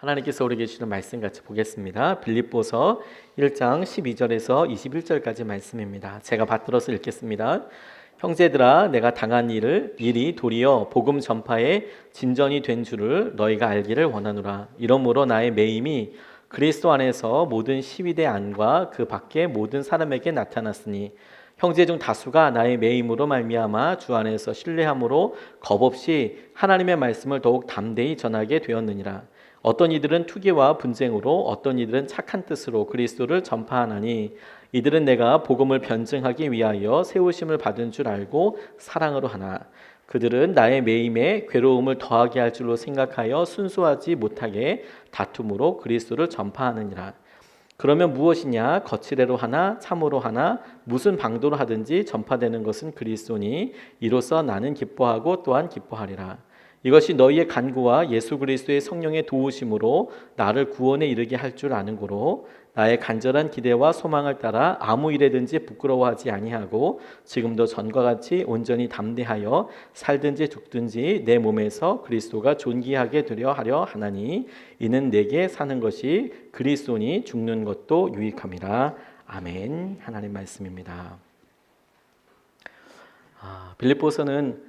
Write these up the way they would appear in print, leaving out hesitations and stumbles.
하나님께서 우리에게 주시는 말씀 같이 보겠습니다. 빌립보서 1장 12절에서 21절까지 말씀입니다. 제가 받들어서 읽겠습니다. 형제들아, 내가 당한 일이 도리어 복음 전파에 진전이 된 줄을 너희가 알기를 원하노라. 이러므로 나의 매임이 그리스도 안에서 모든 시위대 안과 그 밖의 모든 사람에게 나타났으니 형제 중 다수가 나의 매임으로 말미암아 주 안에서 신뢰함으로 겁없이 하나님의 말씀을 더욱 담대히 전하게 되었느니라. 어떤 이들은 투기와 분쟁으로, 어떤 이들은 착한 뜻으로 그리스도를 전파하나니 이들은 내가 복음을 변증하기 위하여 세우심을 받은 줄 알고 사랑으로 하나. 그들은 나의 매임에 괴로움을 더하게 할 줄로 생각하여 순수하지 못하게 다툼으로 그리스도를 전파하느니라. 그러면 무엇이냐? 거칠애로 하나 참으로 하나 무슨 방도로 하든지 전파되는 것은 그리스도니 이로써 나는 기뻐하고 또한 기뻐하리라. 이것이 너희의 간구와 예수 그리스도의 성령의 도우심으로 나를 구원에 이르게 할 줄 아는 고로 나의 간절한 기대와 소망을 따라 아무 일에든지 부끄러워하지 아니하고 지금도 전과 같이 온전히 담대하여 살든지 죽든지 내 몸에서 그리스도가 존귀하게 되려 하려 하나니 이는 내게 사는 것이 그리스도니 죽는 것도 유익함이라. 아멘. 하나님 말씀입니다. 빌립보서는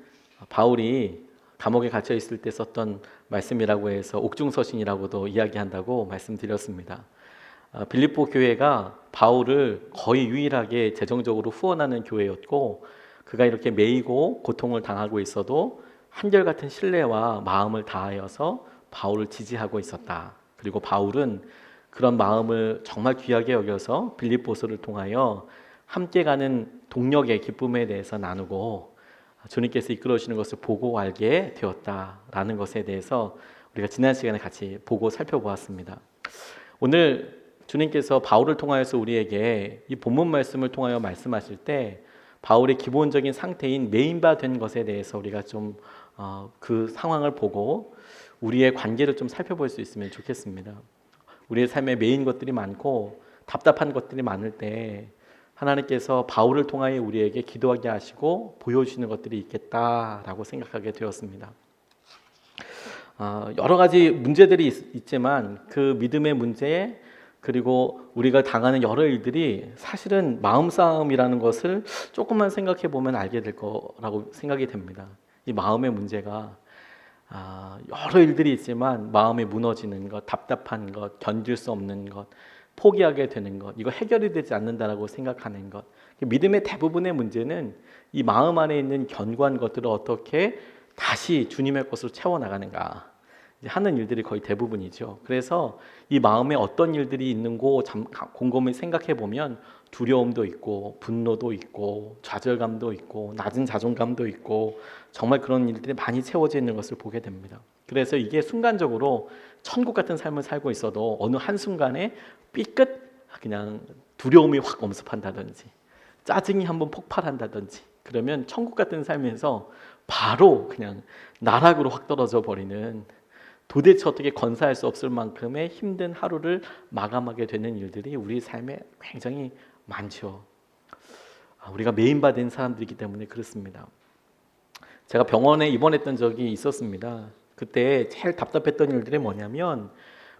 바울이 감옥에 갇혀 있을 때 썼던 말씀이라고 해서 옥중서신이라고도 이야기한다고 말씀드렸습니다. 빌립보 교회가 바울을 거의 유일하게 재정적으로 후원하는 교회였고, 그가 이렇게 매이고 고통을 당하고 있어도 한결같은 신뢰와 마음을 다하여서 바울을 지지하고 있었다. 그리고 바울은 그런 마음을 정말 귀하게 여겨서 빌립보서를 통하여 함께 가는 동력의 기쁨에 대해서 나누고 주님께서 이끌어주시는 것을 보고 알게 되었다라는 것에 대해서 우리가 지난 시간에 같이 보고 살펴보았습니다. 오늘 주님께서 바울을 통하여서 우리에게 이 본문 말씀을 통하여 말씀하실 때 바울의 기본적인 상태인 매임받은 것에 대해서 우리가 좀 그 상황을 보고 우리의 관계를 좀 살펴볼 수 있으면 좋겠습니다. 우리의 삶에 매인 것들이 많고 답답한 것들이 많을 때 하나님께서 바울을 통하여 우리에게 기도하게 하시고 보여주시는 것들이 있겠다라고 생각하게 되었습니다. 여러 가지 문제들이 있지만 그 믿음의 문제 그리고 우리가 당하는 여러 일들이 사실은 마음싸움이라는 것을 조금만 생각해 보면 알게 될 거라고 생각이 됩니다. 이 마음의 문제가 여러 일들이 있지만 마음이 무너지는 것, 답답한 것, 견딜 수 없는 것, 포기하게 되는 것, 이거 해결이 되지 않는다라고 생각하는 것. 믿음의 대부분의 문제는 이 마음 안에 있는 견고한 것들을 어떻게 다시 주님의 것으로 채워나가는가 하는 일들이 거의 대부분이죠. 그래서 이 마음에 어떤 일들이 있는고 곰곰이 생각해 보면 두려움도 있고 분노도 있고 좌절감도 있고 낮은 자존감도 있고 정말 그런 일들이 많이 채워져 있는 것을 보게 됩니다. 그래서 이게 순간적으로 천국 같은 삶을 살고 있어도 어느 한순간에 삐끗 그냥 두려움이 확 엄습한다든지 짜증이 한번 폭발한다든지 그러면 천국 같은 삶에서 바로 그냥 나락으로 확 떨어져 버리는, 도대체 어떻게 건사할 수 없을 만큼의 힘든 하루를 마감하게 되는 일들이 우리 삶에 굉장히 많죠. 우리가 매임받은 사람들이기 때문에 그렇습니다. 제가 병원에 입원했던 적이 있었습니다. 그때 제일 답답했던 일들이 뭐냐면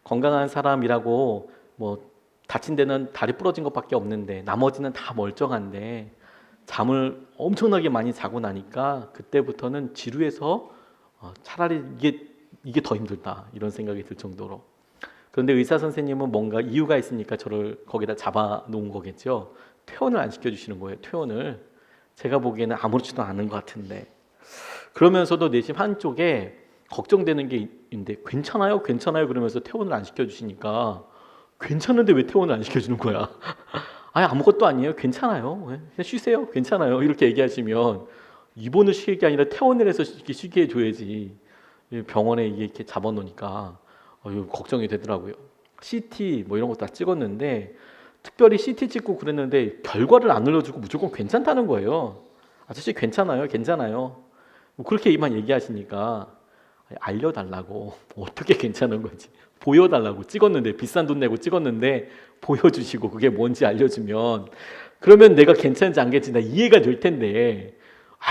건강한 사람이라고 뭐 다친 데는 다리 부러진 것밖에 없는데 나머지는 다 멀쩡한데 잠을 엄청나게 많이 자고 나니까 그때부터는 지루해서 차라리 이게 더 힘들다 이런 생각이 들 정도로. 그런데 의사 선생님은 뭔가 이유가 있으니까 저를 거기다 잡아 놓은 거겠죠. 퇴원을 안 시켜주시는 거예요. 퇴원을. 제가 보기에는 아무렇지도 않은 것 같은데 그러면서도 내심 한쪽에 걱정되는 게 있는데 괜찮아요? 그러면서 퇴원을 안 시켜주시니까 괜찮은데 왜 퇴원을 안 시켜주는 거야? 아니 아무것도 아니에요. 괜찮아요. 그냥 쉬세요. 괜찮아요. 이렇게 얘기하시면 입원을 시킬 게 아니라 퇴원을 해서 쉬게 해줘야지. 병원에 이렇게 잡아놓으니까 걱정이 되더라고요. CT 뭐 이런 거 다 찍었는데 특별히 CT 찍고 그랬는데 결과를 안 알려주고 무조건 괜찮다는 거예요. 아저씨 괜찮아요. 뭐 그렇게 이만 얘기하시니까 알려달라고. 어떻게 괜찮은 건지 보여달라고. 찍었는데 비싼 돈 내고 찍었는데 보여주시고 그게 뭔지 알려주면 그러면 내가 괜찮은지 안 괜찮은지 이해가 될 텐데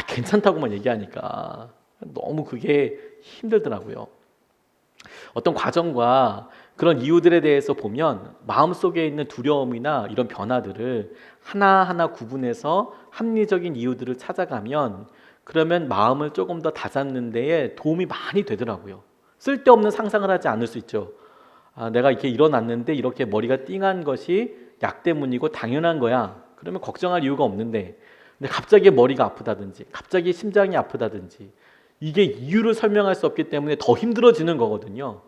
괜찮다고만 얘기하니까 너무 그게 힘들더라고요. 어떤 과정과 그런 이유들에 대해서 보면 마음속에 있는 두려움이나 이런 변화들을 하나하나 구분해서 합리적인 이유들을 찾아가면 그러면 마음을 조금 더 다잡는 데에 도움이 많이 되더라고요. 쓸데없는 상상을 하지 않을 수 있죠. 내가 이렇게 일어났는데 이렇게 머리가 띵한 것이 약 때문이고 당연한 거야. 그러면 걱정할 이유가 없는데, 근데 갑자기 머리가 아프다든지 갑자기 심장이 아프다든지 이게 이유를 설명할 수 없기 때문에 더 힘들어지는 거거든요.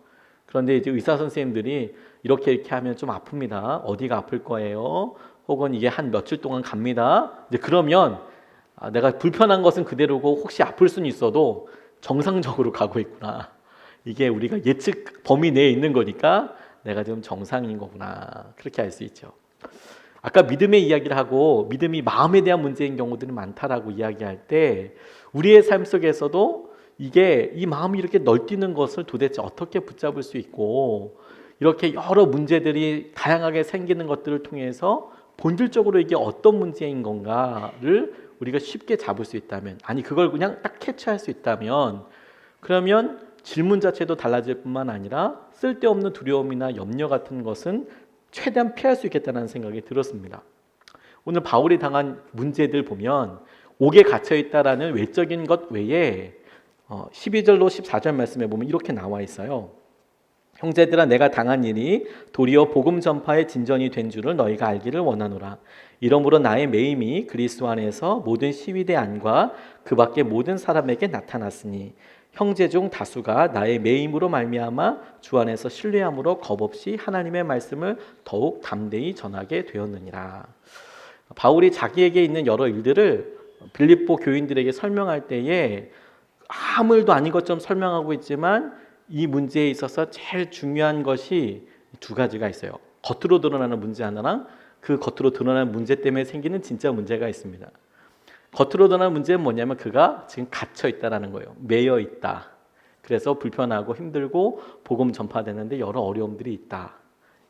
그런데 이제 의사 선생님들이 이렇게 하면 좀 아픕니다. 어디가 아플 거예요? 혹은 이게 한 며칠 동안 갑니다. 이제 그러면 내가 불편한 것은 그대로고 혹시 아플 수는 있어도 정상적으로 가고 있구나. 이게 우리가 예측 범위 내에 있는 거니까 내가 지금 정상인 거구나. 그렇게 알 수 있죠. 아까 믿음의 이야기를 하고 믿음이 마음에 대한 문제인 경우들이 많다라고 이야기할 때 우리의 삶 속에서도 이게 이 마음이 이렇게 널뛰는 것을 도대체 어떻게 붙잡을 수 있고 이렇게 여러 문제들이 다양하게 생기는 것들을 통해서 본질적으로 이게 어떤 문제인 건가를 우리가 쉽게 잡을 수 있다면, 아니 그걸 그냥 딱 캐치할 수 있다면, 그러면 질문 자체도 달라질 뿐만 아니라 쓸데없는 두려움이나 염려 같은 것은 최대한 피할 수 있겠다는 생각이 들었습니다. 오늘 바울이 당한 문제들 보면 옥에 갇혀 있다라는 외적인 것 외에 12절로 14절 말씀에 보면 이렇게 나와 있어요. 형제들아, 내가 당한 일이 도리어 복음 전파의 진전이 된 줄을 너희가 알기를 원하노라. 이러므로 나의 매임이 그리스도 안에서 모든 시위대 안과 그 밖의 모든 사람에게 나타났으니 형제 중 다수가 나의 매임으로 말미암아 주 안에서 신뢰함으로 겁없이 하나님의 말씀을 더욱 담대히 전하게 되었느니라. 바울이 자기에게 있는 여러 일들을 빌립보 교인들에게 설명할 때에 아무 일도 아닌 것처럼 설명하고 있지만 이 문제에 있어서 제일 중요한 것이 두 가지가 있어요. 겉으로 드러나는 문제 하나랑 그 겉으로 드러나는 문제 때문에 생기는 진짜 문제가 있습니다. 겉으로 드러나는 문제는 뭐냐면 그가 지금 갇혀 있다라는 거예요. 매여 있다. 그래서 불편하고 힘들고 복음 전파되는데 여러 어려움들이 있다.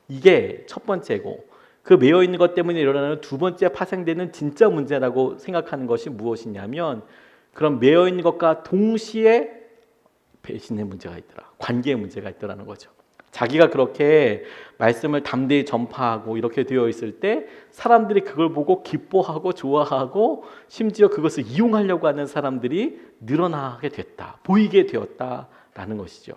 이게 첫 번째고, 그 매여 있는 것 때문에 일어나는 두 번째 파생되는 진짜 문제라고 생각하는 것이 무엇이냐면, 그런 매여 있는 것과 동시에 배신의 문제가 있더라. 관계의 문제가 있더라는 거죠. 자기가 그렇게 말씀을 담대히 전파하고 이렇게 되어 있을 때 사람들이 그걸 보고 기뻐하고 좋아하고 심지어 그것을 이용하려고 하는 사람들이 늘어나게 됐다. 보이게 되었다라는 것이죠.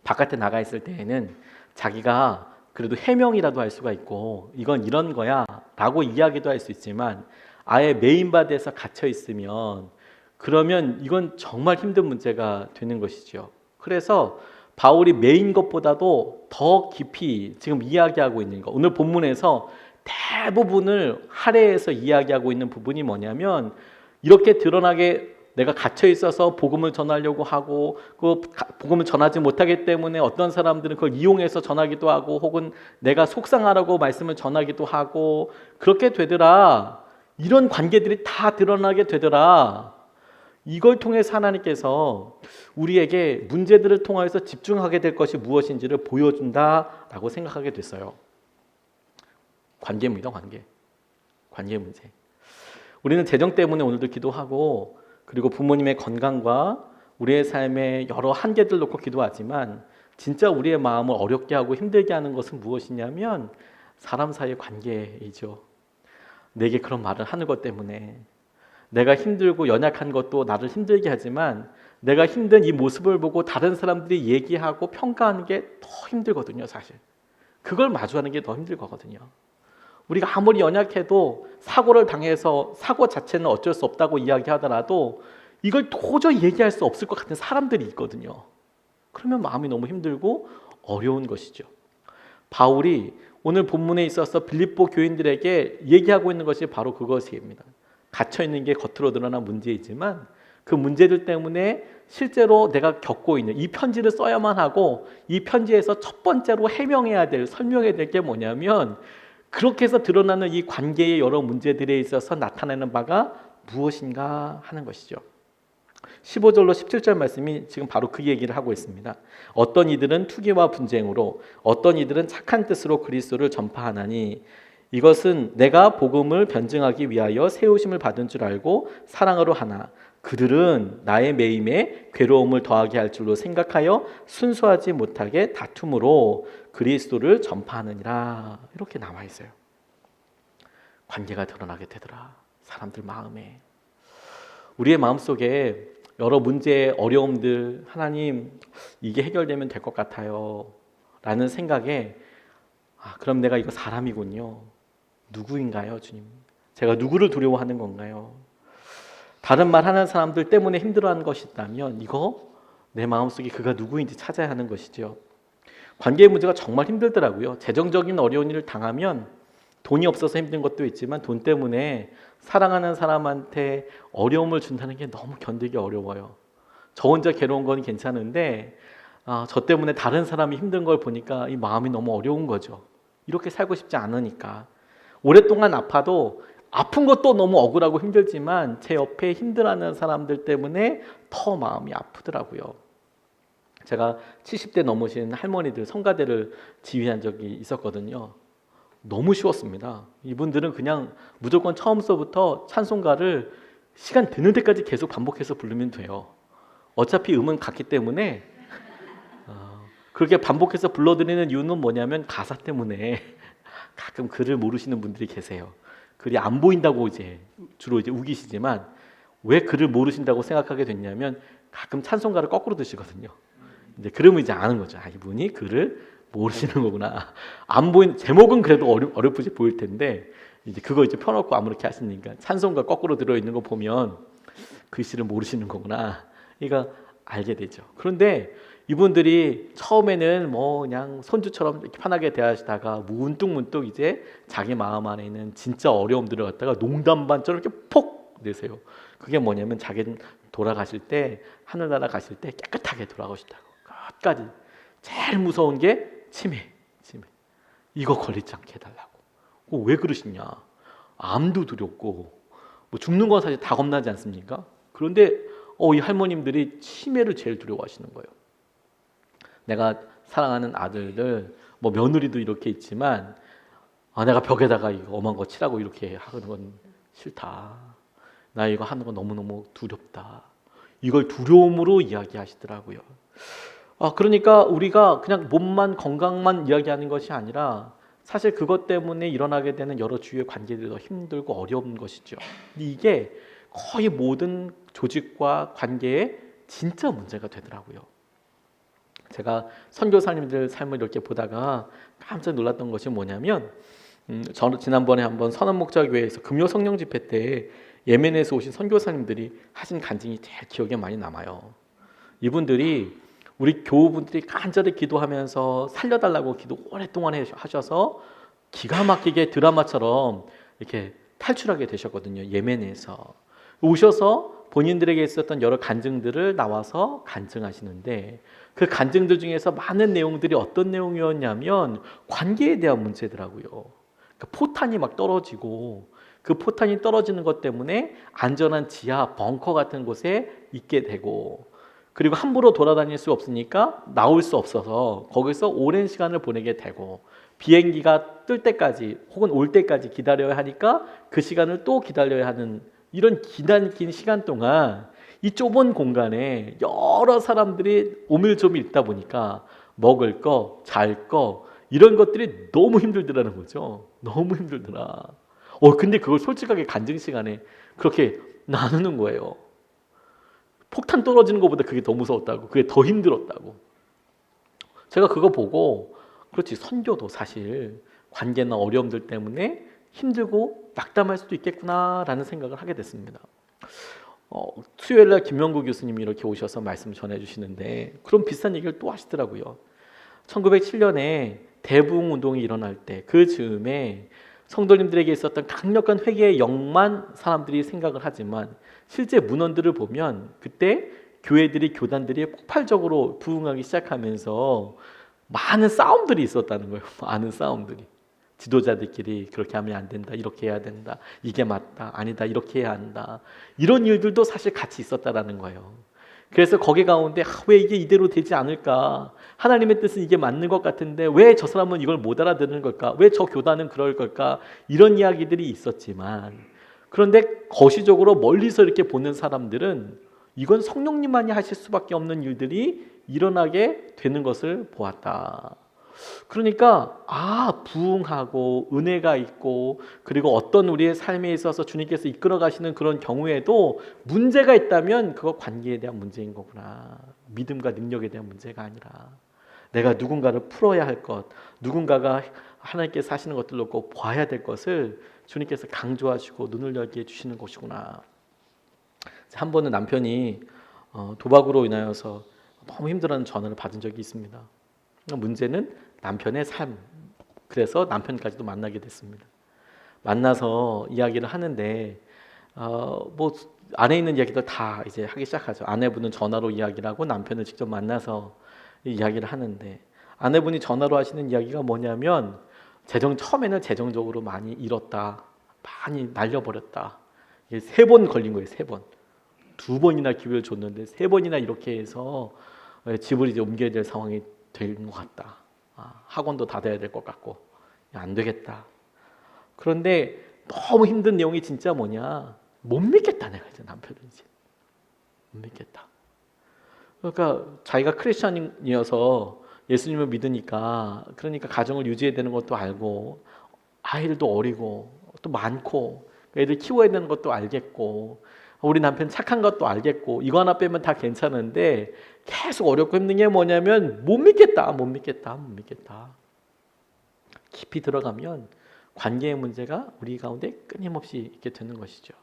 바깥에 나가 있을 때에는 자기가 그래도 해명이라도 할 수가 있고 이건 이런 거야 라고 이야기도 할 수 있지만, 아예 메인바디에서 갇혀 있으면 그러면 이건 정말 힘든 문제가 되는 것이죠. 그래서 바울이 메인 것보다도 더 깊이 지금 이야기하고 있는 것, 오늘 본문에서 대부분을 할애해서 이야기하고 있는 부분이 뭐냐면, 이렇게 드러나게 내가 갇혀 있어서 복음을 전하려고 하고 그 복음을 전하지 못하기 때문에 어떤 사람들은 그걸 이용해서 전하기도 하고 혹은 내가 속상하라고 말씀을 전하기도 하고 그렇게 되더라. 이런 관계들이 다 드러나게 되더라. 이걸 통해서 하나님께서 우리에게 문제들을 통해서 집중하게 될 것이 무엇인지를 보여준다라고 생각하게 됐어요. 관계입니다. 관계 문제. 우리는 재정 때문에 오늘도 기도하고 그리고 부모님의 건강과 우리의 삶의 여러 한계들 놓고 기도하지만, 진짜 우리의 마음을 어렵게 하고 힘들게 하는 것은 무엇이냐면 사람 사이의 관계이죠. 내게 그런 말을 하는 것 때문에 내가 힘들고 연약한 것도 나를 힘들게 하지만 내가 힘든 이 모습을 보고 다른 사람들이 얘기하고 평가하는 게 더 힘들거든요. 사실 그걸 마주하는 게 더 힘들 거거든요. 우리가 아무리 연약해도 사고를 당해서 사고 자체는 어쩔 수 없다고 이야기하더라도 이걸 도저히 얘기할 수 없을 것 같은 사람들이 있거든요. 그러면 마음이 너무 힘들고 어려운 것이죠. 바울이 오늘 본문에 있어서 빌립보 교인들에게 얘기하고 있는 것이 바로 그것입니다. 갇혀있는 게 겉으로 드러난 문제이지만 그 문제들 때문에 실제로 내가 겪고 있는 이 편지를 써야만 하고, 이 편지에서 첫 번째로 해명해야 될, 설명해야 될 게 뭐냐면 그렇게 해서 드러나는 이 관계의 여러 문제들에 있어서 나타나는 바가 무엇인가 하는 것이죠. 15절로 17절 말씀이 지금 바로 그 얘기를 하고 있습니다. 어떤 이들은 투기와 분쟁으로, 어떤 이들은 착한 뜻으로 그리스도를 전파하나니 이것은 내가 복음을 변증하기 위하여 세우심을 받은 줄 알고 사랑으로 하나 그들은 나의 매임에 괴로움을 더하게 할 줄로 생각하여 순수하지 못하게 다툼으로 그리스도를 전파하느니라. 이렇게 나와 있어요. 관계가 드러나게 되더라. 사람들 마음에. 우리의 마음속에 여러 문제, 어려움들, 하나님 이게 해결되면 될 것 같아요 라는 생각에 그럼 내가 이거 사람이군요. 누구인가요, 주님? 제가 누구를 두려워하는 건가요? 다른 말 하는 사람들 때문에 힘들어하는 것이 있다면 이거 내 마음속에 그가 누구인지 찾아야 하는 것이죠. 관계의 문제가 정말 힘들더라고요. 재정적인 어려운 일을 당하면 돈이 없어서 힘든 것도 있지만 돈 때문에 사랑하는 사람한테 어려움을 준다는 게 너무 견디기 어려워요. 저 혼자 괴로운 건 괜찮은데 저 때문에 다른 사람이 힘든 걸 보니까 이 마음이 너무 어려운 거죠. 이렇게 살고 싶지 않으니까. 오랫동안 아파도 아픈 것도 너무 억울하고 힘들지만 제 옆에 힘들어하는 사람들 때문에 더 마음이 아프더라고요. 제가 70대 넘으신 할머니들 성가대를 지휘한 적이 있었거든요. 너무 쉬웠습니다. 이분들은 그냥 무조건 처음서부터 찬송가를 시간 되는 데까지 계속 반복해서 부르면 돼요. 어차피 음은 같기 때문에 그렇게 반복해서 불러드리는 이유는 뭐냐면 가사 때문에. 가끔 글을 모르시는 분들이 계세요. 글이 안 보인다고 주로 우기시지만 왜 글을 모르신다고 생각하게 됐냐면 가끔 찬송가를 거꾸로 드시거든요. 이제 그러면 이제 아는 거죠. 이분이 글을 모르시는 거구나. 안 보인 제목은 그래도 어렴풋이 보일 텐데 이제 그거 펴놓고 아무렇게 하시니까 찬송가 거꾸로 들어 있는 거 보면 글씨를 모르시는 거구나. 그러니까 알게 되죠. 그런데 이분들이 처음에는 그냥 손주처럼 이렇게 편하게 대하시다가 문득 이제 자기 마음 안에 있는 진짜 어려움들을 갖다가 농담 반처럼 이렇게 폭 내세요. 그게 뭐냐면 자기는 돌아가실 때 하늘나라 가실 때 깨끗하게 돌아가시다고. 끝까지. 제일 무서운 게 치매. 이거 걸리지 않게 해달라고. 왜 그러시냐? 암도 두렵고 죽는 건 사실 다 겁나지 않습니까? 그런데 이 할머님들이 치매를 제일 두려워하시는 거예요. 내가 사랑하는 아들들, 며느리도 이렇게 있지만 내가 벽에다가 이거 엄한 거 칠하고 이렇게 하는 건 싫다. 나 이거 하는 거 너무너무 두렵다. 이걸 두려움으로 이야기하시더라고요. 그러니까 우리가 그냥 몸만 건강만 이야기하는 것이 아니라 사실 그것 때문에 일어나게 되는 여러 주위의 관계들이 더 힘들고 어려운 것이죠. 근데 이게 거의 모든 조직과 관계에 진짜 문제가 되더라고요. 제가 선교사님들 삶을 이렇게 보다가 깜짝 놀랐던 것이 뭐냐면 저는 지난번에 한번 선언목자교회에서 금요 성령 집회 때 예멘에서 오신 선교사님들이 하신 간증이 제일 기억에 많이 남아요. 이분들이 우리 교우분들이 간절히 기도하면서 살려달라고 기도 오랫동안 하셔서 기가 막히게 드라마처럼 이렇게 탈출하게 되셨거든요. 예멘에서 오셔서 본인들에게 있었던 여러 간증들을 나와서 간증하시는데 그 간증들 중에서 많은 내용들이 어떤 내용이었냐면 관계에 대한 문제더라고요. 그러니까 포탄이 막 떨어지고 그 포탄이 떨어지는 것 때문에 안전한 지하 벙커 같은 곳에 있게 되고 그리고 함부로 돌아다닐 수 없으니까 나올 수 없어서 거기서 오랜 시간을 보내게 되고 비행기가 뜰 때까지 혹은 올 때까지 기다려야 하니까 그 시간을 또 기다려야 하는 이런 긴 시간 동안 이 좁은 공간에 여러 사람들이 오밀조밀 있다 보니까 먹을 거, 잘 거 이런 것들이 너무 힘들더라는 거죠. 너무 힘들더라. 근데 그걸 솔직하게 간증 시간에 그렇게 나누는 거예요. 폭탄 떨어지는 것보다 그게 더 무서웠다고, 그게 더 힘들었다고. 제가 그거 보고 그렇지, 선교도 사실 관계나 어려움들 때문에 힘들고 낙담할 수도 있겠구나라는 생각을 하게 됐습니다. 수요일날 김명구 교수님이 이렇게 오셔서 말씀 전해주시는데 그런 비슷한 얘기를 또 하시더라고요. 1907년에 대부흥운동이 일어날 때 그 즈음에 성도님들에게 있었던 강력한 회개의 영만 사람들이 생각을 하지만 실제 문헌들을 보면 그때 교단들이 폭발적으로 부흥하기 시작하면서 많은 싸움들이 있었다는 거예요. 많은 싸움들이. 지도자들끼리 그렇게 하면 안 된다, 이렇게 해야 된다, 이게 맞다, 아니다, 이렇게 해야 한다. 이런 일들도 사실 같이 있었다라는 거예요. 그래서 거기 가운데 왜 이게 이대로 되지 않을까? 하나님의 뜻은 이게 맞는 것 같은데 왜 저 사람은 이걸 못 알아듣는 걸까? 왜 저 교단은 그럴 걸까? 이런 이야기들이 있었지만 그런데 거시적으로 멀리서 이렇게 보는 사람들은 이건 성령님만이 하실 수밖에 없는 일들이 일어나게 되는 것을 보았다. 그러니까 부흥하고 은혜가 있고 그리고 어떤 우리의 삶에 있어서 주님께서 이끌어 가시는 그런 경우에도 문제가 있다면 그거 관계에 대한 문제인 거구나. 믿음과 능력에 대한 문제가 아니라 내가 누군가를 풀어야 할 것, 누군가가 하나님께서 하시는 것들로 꼭 봐야 될 것을 주님께서 강조하시고 눈을 열게 해주시는 것이구나. 한 번은 남편이 도박으로 인하여서 너무 힘들어하는 전화를 받은 적이 있습니다. 문제는 남편의 삶. 그래서 남편까지도 만나게 됐습니다. 만나서 이야기를 하는데 뭐 안에 있는 이야기도 다 이제 하기 시작하죠. 아내분은 전화로 이야기를 하고 남편을 직접 만나서 이야기를 하는데 아내분이 전화로 하시는 이야기가 뭐냐면 처음에는 재정적으로 많이 잃었다. 많이 날려버렸다. 이게 3번 걸린 거예요. 3번. 2번이나 기회를 줬는데 3번이나 이렇게 해서 집을 이제 옮겨야 될 상황이 된 것 같다. 학원도 닫아야 될 것 같고 안 되겠다. 그런데 너무 힘든 내용이 진짜 뭐냐? 못 믿겠다. 내가 이제 남편을 이제 못 믿겠다. 그러니까 자기가 크리스천이어서 예수님을 믿으니까 그러니까 가정을 유지해야 되는 것도 알고 아이들도 어리고 또 많고 애들 키워야 되는 것도 알겠고 우리 남편 착한 것도 알겠고 이거 하나 빼면 다 괜찮은데 계속 어렵고 힘든 게 뭐냐면 못 믿겠다. 깊이 들어가면 관계의 문제가 우리 가운데 끊임없이 있게 되는 것이죠.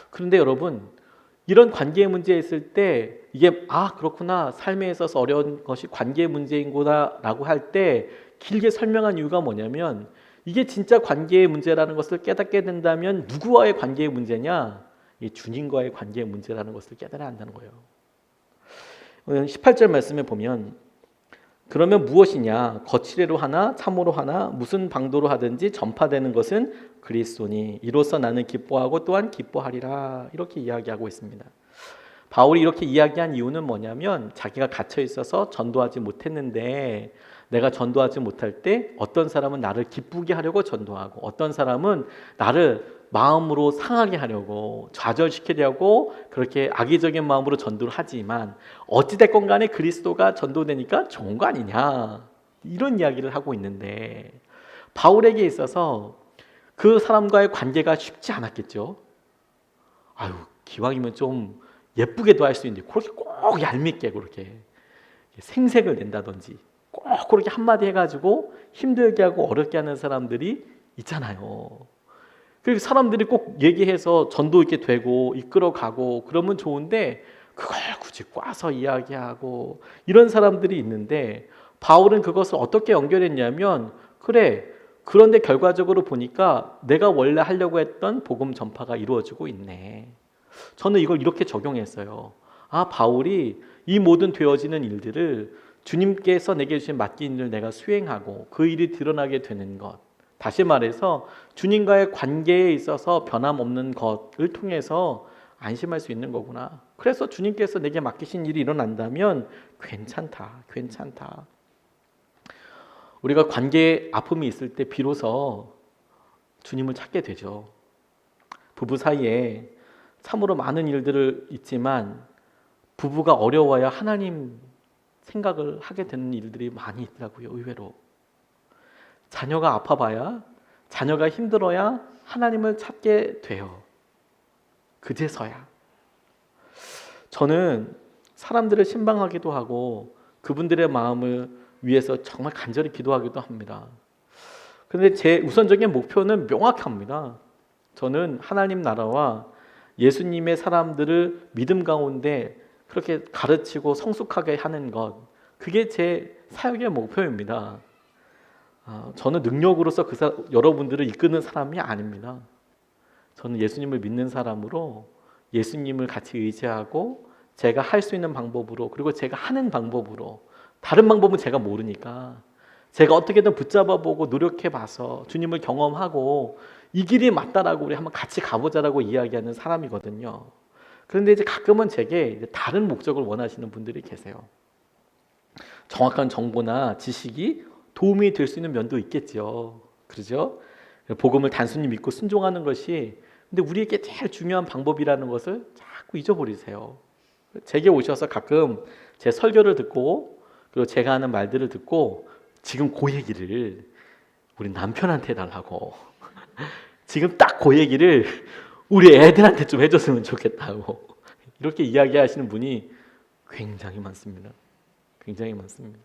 그런데 여러분 이런 관계의 문제에 있을 때 이게 그렇구나 삶에 있어서 어려운 것이 관계의 문제인구나 라고 할 때 길게 설명한 이유가 뭐냐면 이게 진짜 관계의 문제라는 것을 깨닫게 된다면 누구와의 관계의 문제냐? 이 주님과의 관계의 문제라는 것을 깨달아야 한다는 거예요. 18절 말씀에 보면 그러면 무엇이냐? 거칠애로 하나 참으로 하나 무슨 방도로 하든지 전파되는 것은 그리스도니 이로써 나는 기뻐하고 또한 기뻐하리라. 이렇게 이야기하고 있습니다. 바울이 이렇게 이야기한 이유는 뭐냐면 자기가 갇혀 있어서 전도하지 못했는데 내가 전도하지 못할 때 어떤 사람은 나를 기쁘게 하려고 전도하고 어떤 사람은 나를 마음으로 상하게 하려고 좌절시키려고 그렇게 악의적인 마음으로 전도를 하지만 어찌됐건 간에 그리스도가 전도되니까 좋은 거 아니냐 이런 이야기를 하고 있는데 바울에게 있어서 그 사람과의 관계가 쉽지 않았겠죠. 기왕이면 좀 예쁘게도 할 수 있는데 그렇게 꼭 얄밉게 그렇게 생색을 낸다든지 꼭 그렇게 한마디 해가지고 힘들게 하고 어렵게 하는 사람들이 있잖아요. 그리고 사람들이 꼭 얘기해서 전도 있게 되고 이끌어가고 그러면 좋은데 그걸 굳이 꽈서 이야기하고 이런 사람들이 있는데 바울은 그것을 어떻게 연결했냐면 그런데 결과적으로 보니까 내가 원래 하려고 했던 복음 전파가 이루어지고 있네. 저는 이걸 이렇게 적용했어요. 바울이 이 모든 되어지는 일들을 주님께서 내게 주신 맡긴 일을 내가 수행하고 그 일이 드러나게 되는 것, 다시 말해서 주님과의 관계에 있어서 변함없는 것을 통해서 안심할 수 있는 거구나. 그래서 주님께서 내게 맡기신 일이 일어난다면 괜찮다. 우리가 관계에 아픔이 있을 때 비로소 주님을 찾게 되죠. 부부 사이에 참으로 많은 일들을 있지만 부부가 어려워야 하나님 생각을 하게 되는 일들이 많이 있더라고요. 의외로 자녀가 아파봐야 자녀가 힘들어야 하나님을 찾게 돼요. 그제서야. 저는 사람들을 신방하기도 하고 그분들의 마음을 위해서 정말 간절히 기도하기도 합니다. 그런데 제 우선적인 목표는 명확합니다. 저는 하나님 나라와 예수님의 사람들을 믿음 가운데 그렇게 가르치고 성숙하게 하는 것, 그게 제 사역의 목표입니다. 저는 능력으로서 여러분들을 이끄는 사람이 아닙니다. 저는 예수님을 믿는 사람으로 예수님을 같이 의지하고 제가 할 수 있는 방법으로 그리고 제가 하는 방법으로 다른 방법은 제가 모르니까 제가 어떻게든 붙잡아보고 노력해봐서 주님을 경험하고 이 길이 맞다라고 우리 한번 같이 가보자라고 이야기하는 사람이거든요. 그런데 이제 가끔은 제게 다른 목적을 원하시는 분들이 계세요. 정확한 정보나 지식이 도움이 될 수 있는 면도 있겠죠. 그러죠? 복음을 단순히 믿고 순종하는 것이 근데 우리에게 제일 중요한 방법이라는 것을 자꾸 잊어버리세요. 제게 오셔서 가끔 제 설교를 듣고 그리고 제가 하는 말들을 듣고 지금 그 얘기를 우리 남편한테 해달라고 지금 딱 그 얘기를 우리 애들한테 좀 해줬으면 좋겠다고 이렇게 이야기하시는 분이 굉장히 많습니다. 굉장히 많습니다.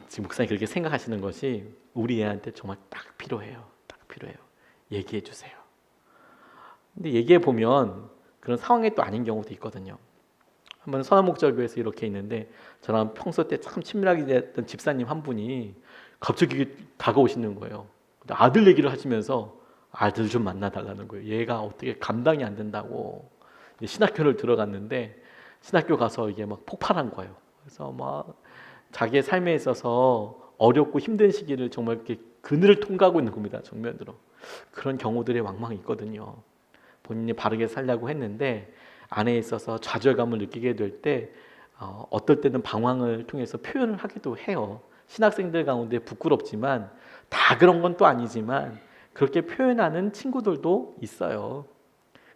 지금 목사님 그렇게 생각하시는 것이 우리 애한테 정말 딱 필요해요. 딱 필요해요. 얘기해 주세요. 근데 얘기해 보면 그런 상황이 또 아닌 경우도 있거든요. 한번 선한목자교회에서 이렇게 있는데 저랑 평소 때 참 친밀하게 지냈던 집사님 한 분이 갑자기 다가오시는 거예요. 아들 얘기를 하시면서 아들 좀 만나달라는 거예요. 얘가 어떻게 감당이 안 된다고. 신학교를 들어갔는데 신학교 가서 이게 막 폭발한 거예요. 그래서 막 자기의 삶에 있어서 어렵고 힘든 시기를 정말 이렇게 그늘을 통과하고 있는 겁니다. 정면으로. 그런 경우들이 왕왕 있거든요. 본인이 바르게 살려고 했는데 안에 있어서 좌절감을 느끼게 될 때 어떨 때는 방황을 통해서 표현을 하기도 해요. 신학생들 가운데 부끄럽지만 다 그런 건 또 아니지만 그렇게 표현하는 친구들도 있어요.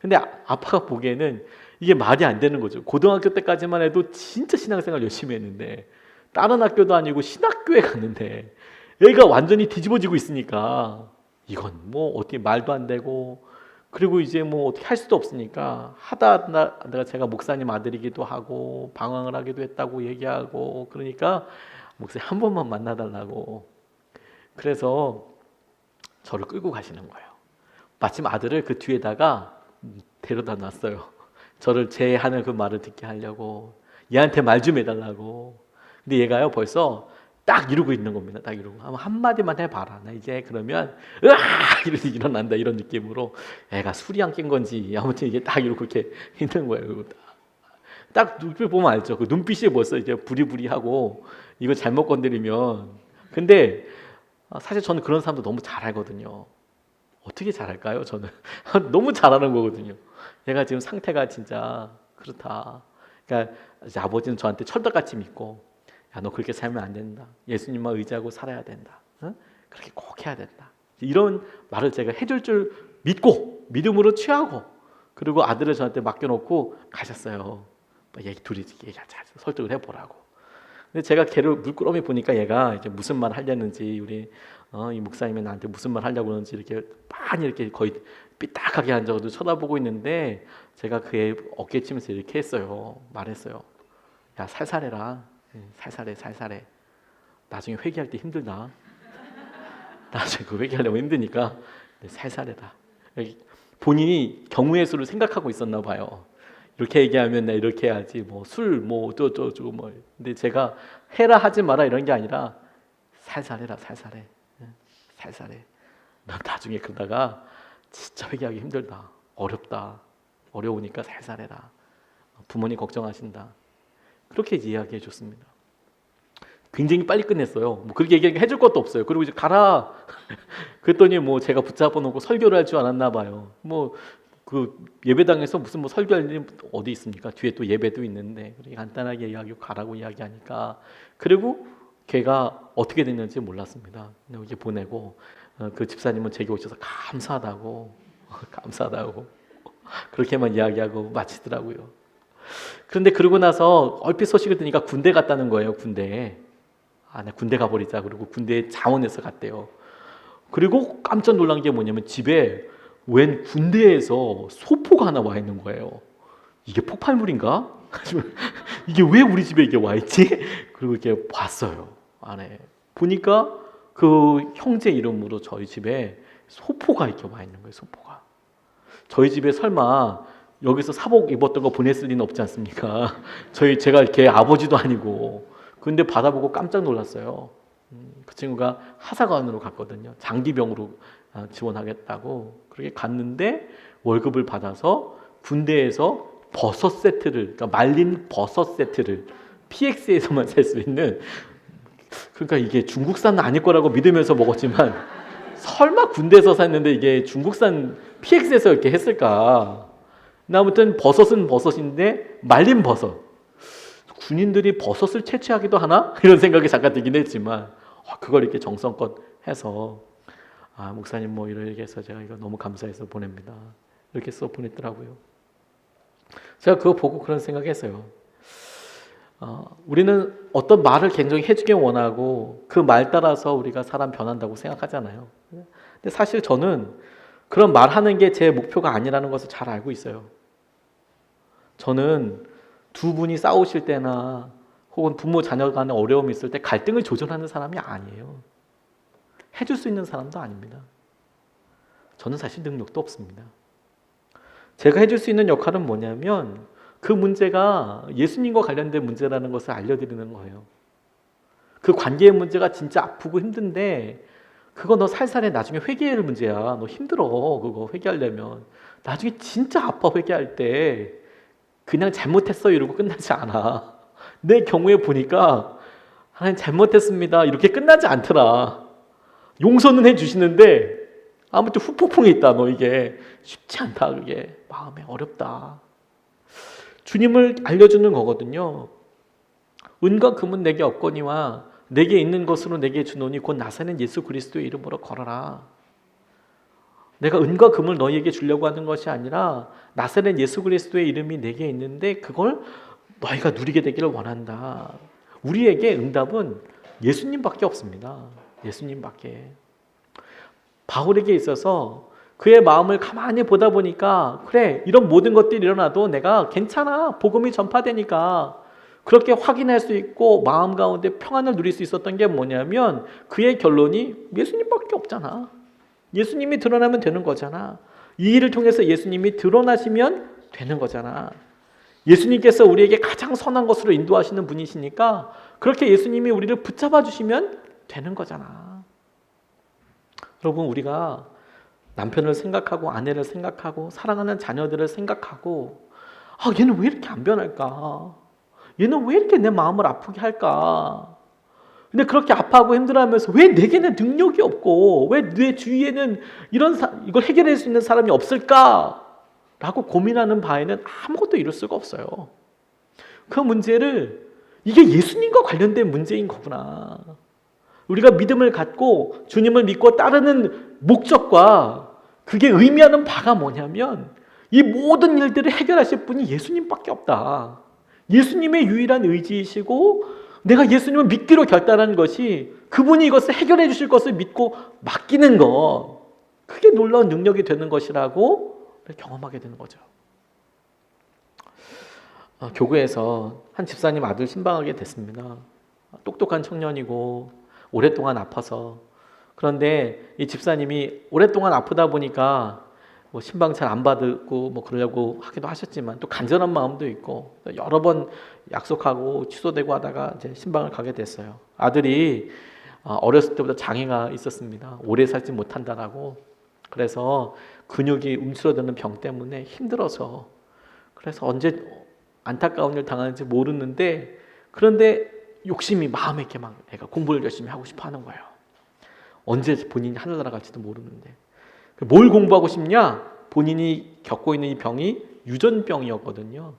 근데 아빠가 보기에는 이게 말이 안 되는 거죠. 고등학교 때까지만 해도 진짜 신앙생활 열심히 했는데 다른 학교도 아니고 신학교에 갔는데 얘가 완전히 뒤집어지고 있으니까 이건 뭐 어떻게 말도 안 되고 그리고 이제 뭐 어떻게 할 수도 없으니까 하다가 제가 목사님 아들이기도 하고 방황을 하기도 했다고 얘기하고 그러니까 목사님 한 번만 만나달라고 그래서 저를 끌고 가시는 거예요. 마침 아들을 그 뒤에다가 데려다 놨어요. 저를 제 하는 그 말을 듣게 하려고 얘한테 말 좀 해달라고. 근데 얘가요 벌써 딱 이러고 있는 겁니다. 딱 이러고 한마디만 해봐라. 나 이제 그러면 으아 이러고 일어난다 이런 느낌으로 애가 술이 안 깬 건지 아무튼 이게 딱 이러고 이렇게 있는 거예요. 딱 눈빛 보면 알죠. 그 눈빛이 벌써 이제 부리부리하고 이거 잘못 건드리면 근데 사실 저는 그런 사람도 너무 잘 알거든요. 어떻게 잘할까요? 저는 너무 잘하는 거거든요. 얘가 지금 상태가 진짜 그렇다. 그러니까 이제 아버지는 저한테 철떡같이 믿고 야, 너 그렇게 살면 안 된다. 예수님만 의지하고 살아야 된다. 응? 그렇게 꼭 해야 된다. 이런 말을 제가 해줄 줄 믿고 믿음으로 취하고 그리고 아들을 저한테 맡겨놓고 가셨어요. 둘이 얘기하자. 설득을 해보라고. 근데 제가 걔를 물끄러미 보니까 얘가 이제 무슨 말 하려는지 우리 이 목사님이 나한테 무슨 말 하려고 그러는지 이렇게 많이 이렇게 거의 삐딱하게 앉아서 쳐다보고 있는데 제가 그의 어깨 치면서 이렇게 했어요. 말했어요. 야 살살해라. 살살해. 나중에 회개할 때 힘들다. 나중에 그 회개하려면 힘드니까 살살해라. 본인이 경우의 수를 생각하고 있었나 봐요. 이렇게 얘기하면 나 이렇게 해야지 뭐 술 뭐 어쩌고 뭐 근데 제가 해라 하지 마라 이런 게 아니라 살살해라 살살해. 난 나중에 그러다가 진짜 회개하기 힘들다. 어렵다. 어려우니까 살살해라. 부모님 걱정하신다. 그렇게 이야기해 줬습니다. 굉장히 빨리 끝냈어요. 뭐 그렇게 해줄 것도 없어요. 그리고 이제 가라. 그랬더니 뭐 제가 붙잡아 놓고 설교를 할 줄 알았나 봐요. 뭐 그 예배당에서 무슨 뭐 설교할 일이 어디 있습니까? 뒤에 또 예배도 있는데 그렇게 간단하게 이야기하고 가라고 이야기하니까 그리고 걔가 어떻게 됐는지 몰랐습니다. 이제 보내고 그 집사님은 제게 오셔서 감사하다고 그렇게만 이야기하고 마치더라고요. 그런데 그러고 나서 얼핏 소식을 듣니까 군대 갔다는 거예요. 군대에. 나 군대 가버리자. 그리고 군대에 자원해서 갔대요. 그리고 깜짝 놀란 게 뭐냐면 집에 웬 군대에서 소포가 하나 와 있는 거예요. 이게 폭발물인가? 이게 왜 우리 집에 이게 와 있지? 그리고 이렇게 봤어요. 안에 보니까 그 형제 이름으로 저희 집에 소포가 이렇게 와 있는 거예요. 소포가. 저희 집에 설마 여기서 사복 입었던 거 보냈을 리는 없지 않습니까? 제가 이렇게 아버지도 아니고. 근데 받아보고 깜짝 놀랐어요. 그 친구가 하사관으로 갔거든요. 장기병으로 지원하겠다고. 그렇게 갔는데 월급을 받아서 군대에서 버섯 세트를, 그러니까 말린 버섯 세트를 PX에서만 살 수 있는, 그러니까 이게 중국산은 아닐 거라고 믿으면서 먹었지만 설마 군대에서 샀는데 이게 중국산 PX에서 이렇게 했을까? 아무튼 버섯은 버섯인데 말린 버섯. 군인들이 버섯을 채취하기도 하나? 이런 생각이 잠깐 들긴 했지만 그걸 이렇게 정성껏 해서 목사님 뭐 이렇게 해서 제가 이거 너무 감사해서 보냅니다. 이렇게 써 보냈더라고요. 제가 그거 보고 그런 생각했어요. 우리는 어떤 말을 굉장히 해주길 원하고 그 말 따라서 우리가 사람 변한다고 생각하잖아요. 근데 사실 저는 그런 말하는 게 제 목표가 아니라는 것을 잘 알고 있어요. 저는 두 분이 싸우실 때나 혹은 부모 자녀 간에 어려움이 있을 때 갈등을 조절하는 사람이 아니에요. 해줄 수 있는 사람도 아닙니다. 저는 사실 능력도 없습니다. 제가 해줄 수 있는 역할은 뭐냐면 그 문제가 예수님과 관련된 문제라는 것을 알려드리는 거예요. 그 관계의 문제가 진짜 아프고 힘든데 그거 너 살살해. 나중에 회개할 문제야. 너 힘들어. 그거 회개하려면. 나중에 진짜 아파 회개할 때 그냥 잘못했어 이러고 끝나지 않아. 내 경우에 보니까 하나님 잘못했습니다 이렇게 끝나지 않더라. 용서는 해주시는데 아무튼 후폭풍이 있다. 너 이게 쉽지 않다. 그게 마음에 어렵다. 주님을 알려주는 거거든요. 은과 금은 내게 없거니와 내게 있는 것으로 내게 주노니 곧 나사렛 예수 그리스도의 이름으로 걸어라. 내가 은과 금을 너희에게 주려고 하는 것이 아니라 나사렛 예수 그리스도의 이름이 내게 있는데 그걸 너희가 누리게 되기를 원한다. 우리에게 응답은 예수님밖에 없습니다. 예수님밖에. 바울에게 있어서 그의 마음을 가만히 보다 보니까 그래 이런 모든 것들이 일어나도 내가 괜찮아. 복음이 전파되니까. 그렇게 확인할 수 있고 마음 가운데 평안을 누릴 수 있었던 게 뭐냐면 그의 결론이 예수님밖에 없잖아. 예수님이 드러나면 되는 거잖아. 이 일을 통해서 예수님이 드러나시면 되는 거잖아. 예수님께서 우리에게 가장 선한 것으로 인도하시는 분이시니까 그렇게 예수님이 우리를 붙잡아 주시면 되는 거잖아. 여러분 우리가 남편을 생각하고 아내를 생각하고 사랑하는 자녀들을 생각하고 얘는 왜 이렇게 안 변할까? 얘는 왜 이렇게 내 마음을 아프게 할까? 근데 그렇게 아파하고 힘들어하면서 왜 내게는 능력이 없고 왜 내 주위에는 이걸 해결할 수 있는 사람이 없을까? 라고 고민하는 바에는 아무것도 이룰 수가 없어요. 그 문제를 이게 예수님과 관련된 문제인 거구나. 우리가 믿음을 갖고 주님을 믿고 따르는 목적과 그게 의미하는 바가 뭐냐면 이 모든 일들을 해결하실 분이 예수님밖에 없다. 예수님의 유일한 의지이시고 내가 예수님을 믿기로 결단한 것이 그분이 이것을 해결해 주실 것을 믿고 맡기는 것, 그게 놀라운 능력이 되는 것이라고 경험하게 되는 거죠. 교구에서 한 집사님 아들 신방하게 됐습니다. 똑똑한 청년이고 오랫동안 아파서. 그런데 이 집사님이 오랫동안 아프다 보니까 뭐 신방 잘 안 받고 뭐 그러려고 하기도 하셨지만 또 간절한 마음도 있고 여러 번 약속하고 취소되고 하다가 이제 신방을 가게 됐어요. 아들이 어렸을 때부터 장애가 있었습니다. 오래 살지 못한다라고. 그래서 근육이 움츠러드는 병 때문에 힘들어서, 그래서 언제 안타까운 일 당하는지 모르는데, 그런데 욕심이 마음에 이렇게 막 애가 공부를 열심히 하고 싶어 하는 거예요. 언제 본인이 하늘나라 갈지도 모르는데. 뭘 공부하고 싶냐? 본인이 겪고 있는 이 병이 유전병이었거든요.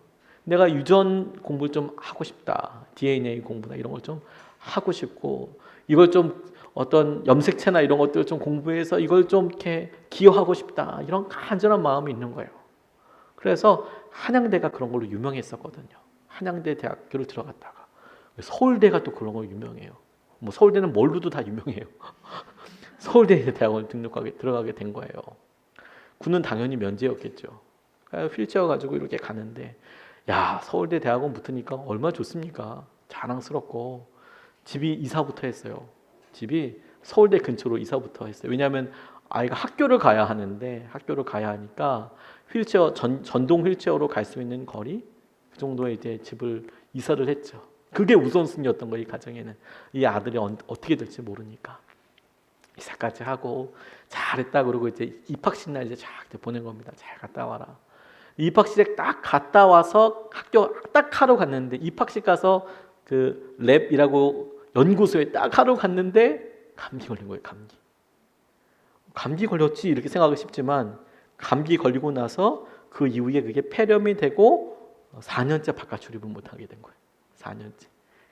내가 유전 공부를 좀 하고 싶다. DNA 공부나 이런 걸 좀 하고 싶고, 이걸 좀 어떤 염색체나 이런 것들을 좀 공부해서 이걸 좀 이렇게 기여하고 싶다. 이런 간절한 마음이 있는 거예요. 그래서 한양대가 그런 걸로 유명했었거든요. 한양대 대학교를 들어갔다가 서울대가 또 그런 걸로 유명해요. 뭐 서울대는 뭘로도 다 유명해요. 서울대 대학원 들어가게 된 거예요. 군은 당연히 면제였겠죠. 휠체어 가지고 이렇게 가는데, 야, 서울대 대학원 붙으니까 얼마나 좋습니까? 자랑스럽고. 집이 이사부터 했어요. 집이 서울대 근처로 이사부터 했어요. 왜냐하면 아이가 학교를 가야 하는데, 학교를 가야 하니까 휠체어 전동 휠체어로 갈 수 있는 거리 그 정도의 이제 집을 이사를 했죠. 그게 우선순위였던 거예요. 이 가정에는. 이 아들이 어떻게 될지 모르니까 이사까지 하고 잘했다 그러고 이제 입학식 날 이제 쫙 보낸 겁니다. 잘 갔다 와라. 입학식에 딱 갔다 와서 학교 딱 하러 갔는데, 입학식 가서 그 랩이라고 연구소에 딱 하러 갔는데 감기 걸린 거예요. 감기 걸렸지 이렇게 생각하기 쉽지만, 감기 걸리고 나서 그 이후에 그게 폐렴이 되고 4년째 바깥 출입을 못하게 된 거예요. 4년째.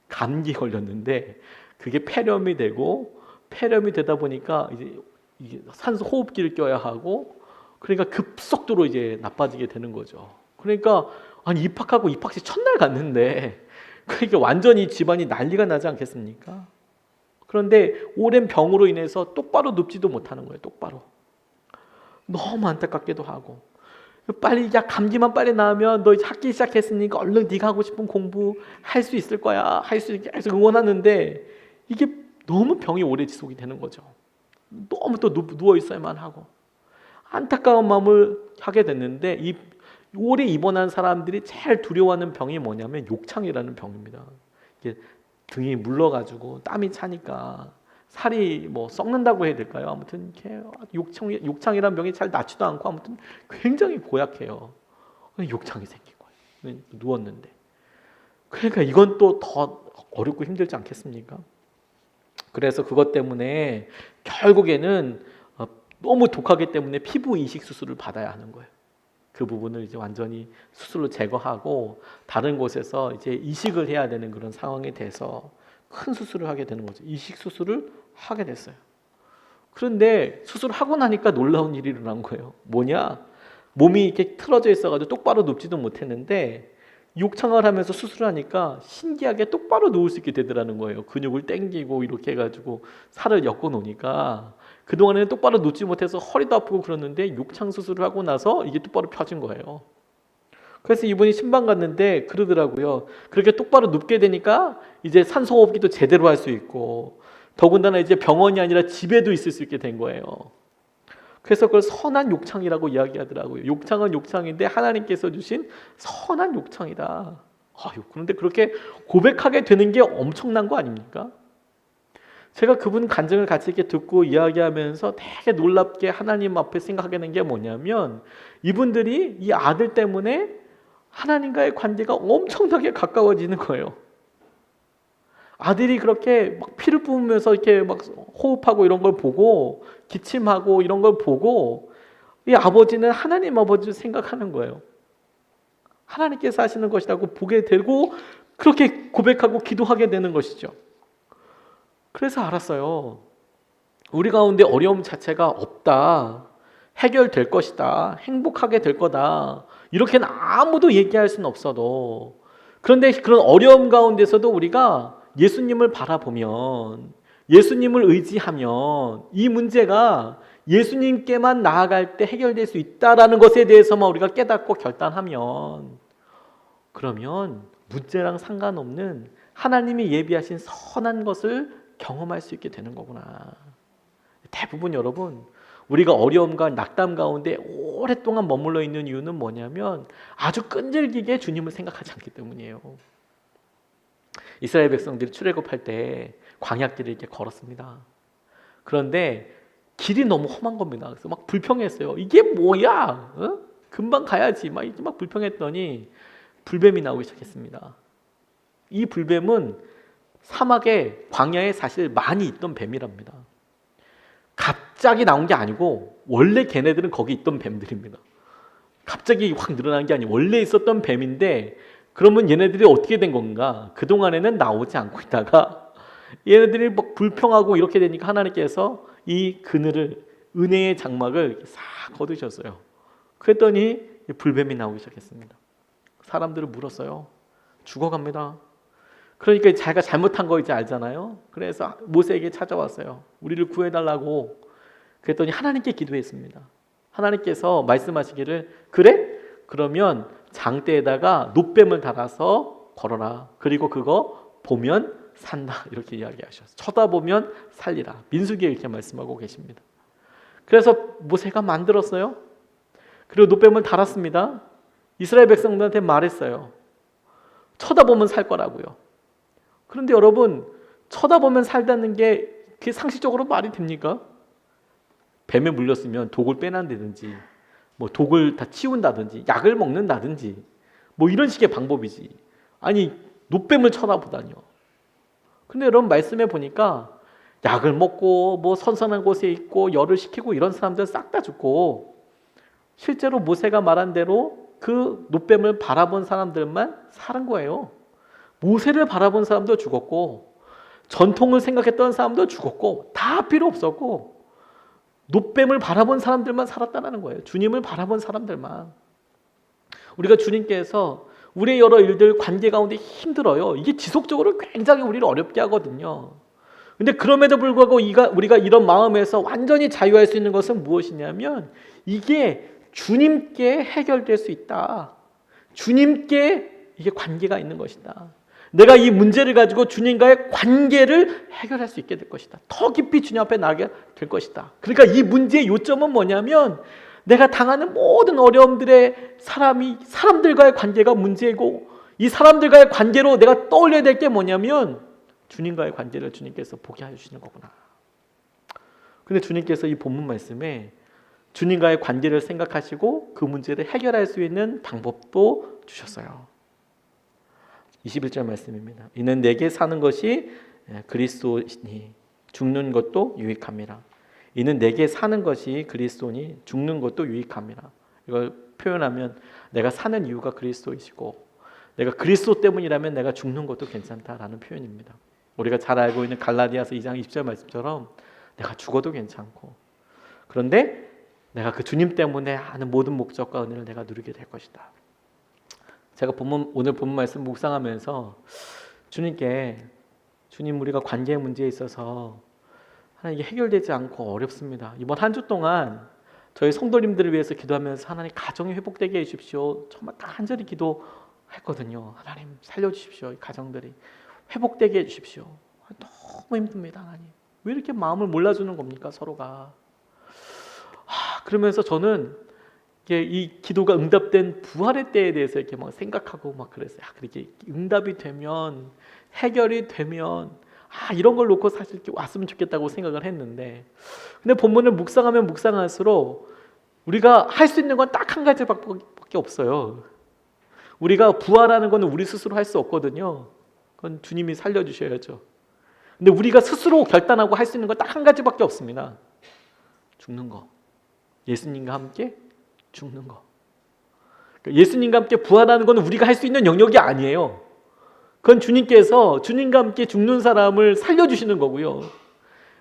감기 걸렸는데 그게 폐렴이 되고, 폐렴이 되다 보니까 이제 이게 산소 호흡기를 껴야 하고, 그러니까 급속도로 이제 나빠지게 되는 거죠. 그러니까 아니 입학하고 입학식 첫날 갔는데 그러니까 완전히 집안이 난리가 나지 않겠습니까? 그런데 오랜 병으로 인해서 똑바로 눕지도 못하는 거예요. 똑바로. 너무 안타깝기도 하고, 빨리 야 감기만 빨리 나으면 너 이제 학기 시작했으니까 얼른 네가 하고 싶은 공부 할 수 있을 거야, 할 수 있게 해서 응원하는데 이게 너무 병이 오래 지속이 되는 거죠. 너무 또 누워 있어야만 하고 안타까운 마음을 하게 됐는데, 이 오래 입원한 사람들이 제일 두려워하는 병이 뭐냐면 욕창이라는 병입니다. 이게 등이 물러가지고 땀이 차니까 살이 뭐 썩는다고 해야 될까요? 아무튼 이렇게 욕창이라는 병이 잘 낫지도 않고 아무튼 굉장히 고약해요. 욕창이 생긴 거예요. 누웠는데. 그러니까 이건 또 더 어렵고 힘들지 않겠습니까? 그래서 그것 때문에 결국에는 너무 독하기 때문에 피부 이식 수술을 받아야 하는 거예요. 그 부분을 이제 완전히 수술로 제거하고 다른 곳에서 이제 이식을 해야 되는 그런 상황이 돼서 큰 수술을 하게 되는 거죠. 이식 수술을 하게 됐어요. 그런데 수술하고 나니까 놀라운 일이 일어난 거예요. 뭐냐? 몸이 이렇게 틀어져 있어가지고 똑바로 눕지도 못했는데 욕창을 하면서 수술을 하니까 신기하게 똑바로 누울 수 있게 되더라는 거예요. 근육을 당기고 이렇게 해가지고 살을 엮어 놓으니까 그동안에는 똑바로 눕지 못해서 허리도 아프고 그러는데 욕창 수술을 하고 나서 이게 똑바로 펴진 거예요. 그래서 이분이 신방 갔는데 그러더라고요. 그렇게 똑바로 눕게 되니까 이제 산소호흡기도 제대로 할 수 있고, 더군다나 이제 병원이 아니라 집에도 있을 수 있게 된 거예요. 그래서 그걸 선한 욕창이라고 이야기하더라고요. 욕창은 욕창인데 하나님께서 주신 선한 욕창이다. 그런데 그렇게 고백하게 되는 게 엄청난 거 아닙니까? 제가 그분 간증을 같이 이렇게 듣고 이야기하면서 되게 놀랍게 하나님 앞에 생각하게 된 게 뭐냐면, 이분들이 이 아들 때문에 하나님과의 관계가 엄청나게 가까워지는 거예요. 아들이 그렇게 막 피를 뿜으면서 이렇게 막 호흡하고 이런 걸 보고, 기침하고 이런 걸 보고, 이 아버지는 하나님 아버지를 생각하는 거예요. 하나님께서 하시는 것이라고 보게 되고 그렇게 고백하고 기도하게 되는 것이죠. 그래서 알았어요. 우리 가운데 어려움 자체가 없다. 해결될 것이다. 행복하게 될 거다. 이렇게는 아무도 얘기할 수는 없어도, 그런데 그런 어려움 가운데서도 우리가 예수님을 바라보면, 예수님을 의지하면 이 문제가 예수님께만 나아갈 때 해결될 수 있다라는 것에 대해서만 우리가 깨닫고 결단하면, 그러면 문제랑 상관없는 하나님이 예비하신 선한 것을 경험할 수 있게 되는 거구나. 대부분 여러분, 우리가 어려움과 낙담 가운데 오랫동안 머물러 있는 이유는 뭐냐면 아주 끈질기게 주님을 생각하지 않기 때문이에요. 이스라엘 백성들이 출애굽할 때 광야길을 이렇게 걸었습니다. 그런데 길이 너무 험한 겁니다. 그래서 막 불평했어요. 이게 뭐야? 금방 가야지. 막 불평했더니 불뱀이 나오기 시작했습니다. 이 불뱀은 사막에, 광야에 사실 많이 있던 뱀이랍니다. 갑자기 나온 게 아니고 원래 걔네들은 거기 있던 뱀들입니다. 갑자기 확 늘어난 게 아니고 원래 있었던 뱀인데, 그러면 얘네들이 어떻게 된 건가? 그동안에는 나오지 않고 있다가 얘네들이 막 불평하고 이렇게 되니까 하나님께서 이 그늘을, 은혜의 장막을 싹 거두셨어요. 그랬더니 불뱀이 나오기 시작했습니다. 사람들을 물었어요. 죽어갑니다. 그러니까 자기가 잘못한 거 이제 알잖아요. 그래서 모세에게 찾아왔어요. 우리를 구해달라고. 그랬더니 하나님께 기도했습니다. 하나님께서 말씀하시기를, 그래? 그러면 장대에다가 놋뱀을 달아서 걸어라. 그리고 그거 보면 산다. 이렇게 이야기하셨어요. 쳐다보면 살리라. 민수기에 이렇게 말씀하고 계십니다. 그래서 모세가 만들었어요. 그리고 놋뱀을 달았습니다. 이스라엘 백성들한테 말했어요. 쳐다보면 살 거라고요. 그런데 여러분, 쳐다보면 살다는 게 그게 상식적으로 말이 됩니까? 뱀에 물렸으면 독을 빼낸다든지, 뭐 독을 다 치운다든지, 약을 먹는다든지, 뭐 이런 식의 방법이지. 아니, 놋뱀을 쳐다보다니요. 근데 여러분, 말씀해 보니까 약을 먹고 뭐 선선한 곳에 있고 열을 식히고 이런 사람들 싹 다 죽고, 실제로 모세가 말한 대로 그 놋뱀을 바라본 사람들만 사는 거예요. 모세를 바라본 사람도 죽었고, 전통을 생각했던 사람도 죽었고, 다 필요 없었고, 노뱀을 바라본 사람들만 살았다는 거예요. 주님을 바라본 사람들만. 우리가 주님께서 우리의 여러 일들 관계 가운데 힘들어요. 이게 지속적으로 굉장히 우리를 어렵게 하거든요. 근데 그럼에도 불구하고 우리가 이런 마음에서 완전히 자유할 수 있는 것은 무엇이냐면 이게 주님께 해결될 수 있다. 주님께 이게 관계가 있는 것이다. 내가 이 문제를 가지고 주님과의 관계를 해결할 수 있게 될 것이다. 더 깊이 주님 앞에 나가게 될 것이다. 그러니까 이 문제의 요점은 뭐냐면 내가 당하는 모든 어려움들의 사람들과의 관계가 문제고 이 사람들과의 관계로 내가 떠올려야 될 게 뭐냐면 주님과의 관계를 주님께서 보게 해주시는 거구나. 근데 주님께서 이 본문 말씀에 주님과의 관계를 생각하시고 그 문제를 해결할 수 있는 방법도 주셨어요. 21절 말씀입니다. 이는 내게 사는 것이 그리스도니 죽는 것도 유익함이라. 이는 내게 사는 것이 그리스도니 죽는 것도 유익함이라. 이걸 표현하면 내가 사는 이유가 그리스도이시고 내가 그리스도 때문이라면 내가 죽는 것도 괜찮다라는 표현입니다. 우리가 잘 알고 있는 갈라디아서 2장 20절 말씀처럼 내가 죽어도 괜찮고 그런데 내가 그 주님 때문에 하는 모든 목적과 은혜를 내가 누리게 될 것이다. 제가 오늘 본문 말씀 묵상하면서 주님 우리가 관계 문제에 있어서 하나님 이게 해결되지 않고 어렵습니다. 이번 한 주 동안 저희 성도님들을 위해서 기도하면서 하나님 가정이 회복되게 해주십시오. 정말 간절히 기도했거든요. 하나님 살려주십시오. 이 가정들이 회복되게 해주십시오. 너무 힘듭니다. 하나님 왜 이렇게 마음을 몰라주는 겁니까 서로가. 그러면서 저는 이 기도가 응답된 부활의 때에 대해서 이렇게 막 생각하고 막 그랬어요. 그렇게 응답이 되면 해결이 되면 이런 걸 놓고 사실 이렇게 왔으면 좋겠다고 생각을 했는데 근데 본문을 묵상하면 묵상할수록 우리가 할 수 있는 건 딱 한 가지밖에 없어요. 우리가 부활하는 건 우리 스스로 할 수 없거든요. 그건 주님이 살려주셔야죠. 근데 우리가 스스로 결단하고 할 수 있는 건 딱 한 가지밖에 없습니다. 죽는 거. 예수님과 함께 죽는 거. 예수님과 함께 부활하는 건 우리가 할 수 있는 영역이 아니에요. 그건 주님과 함께 죽는 사람을 살려주시는 거고요.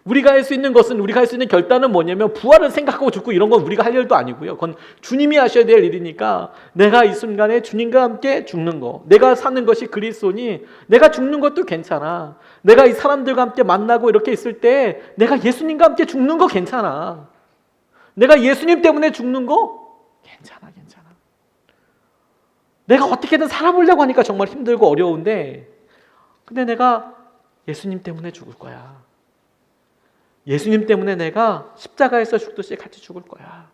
우리가 할 수 있는 것은 우리가 할 수 있는 결단은 뭐냐면 부활을 생각하고 죽고 이런 건 우리가 할 일도 아니고요. 그건 주님이 하셔야 될 일이니까 내가 이 순간에 주님과 함께 죽는 거. 내가 사는 것이 그리스도니 내가 죽는 것도 괜찮아. 내가 이 사람들과 함께 만나고 이렇게 있을 때 내가 예수님과 함께 죽는 거 괜찮아. 내가 예수님 때문에 죽는 거 괜찮아. 내가 어떻게든 살아보려고 하니까 정말 힘들고 어려운데 근데 내가 예수님 때문에 죽을 거야. 예수님 때문에 내가 십자가에서 죽듯이 같이 죽을 거야.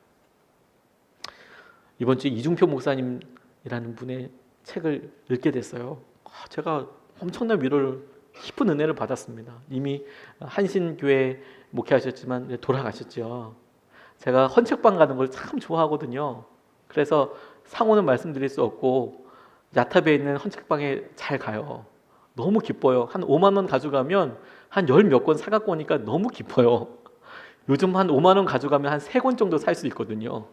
이번 주에 이중표 목사님이라는 분의 책을 읽게 됐어요. 제가 엄청난 위로를 깊은 은혜를 받았습니다. 이미 한신교회 목회하셨지만 돌아가셨죠. 제가 헌책방 가는 걸 참 좋아하거든요. 그래서 상호는 말씀드릴 수 없고 야탑에 있는 헌책방에 잘 가요. 너무 기뻐요. 한 5만 원 가져가면 한 열 몇 권 사갖고 오니까 너무 기뻐요. 요즘 한 5만 원 가져가면 한 3권 정도 살 수 있거든요.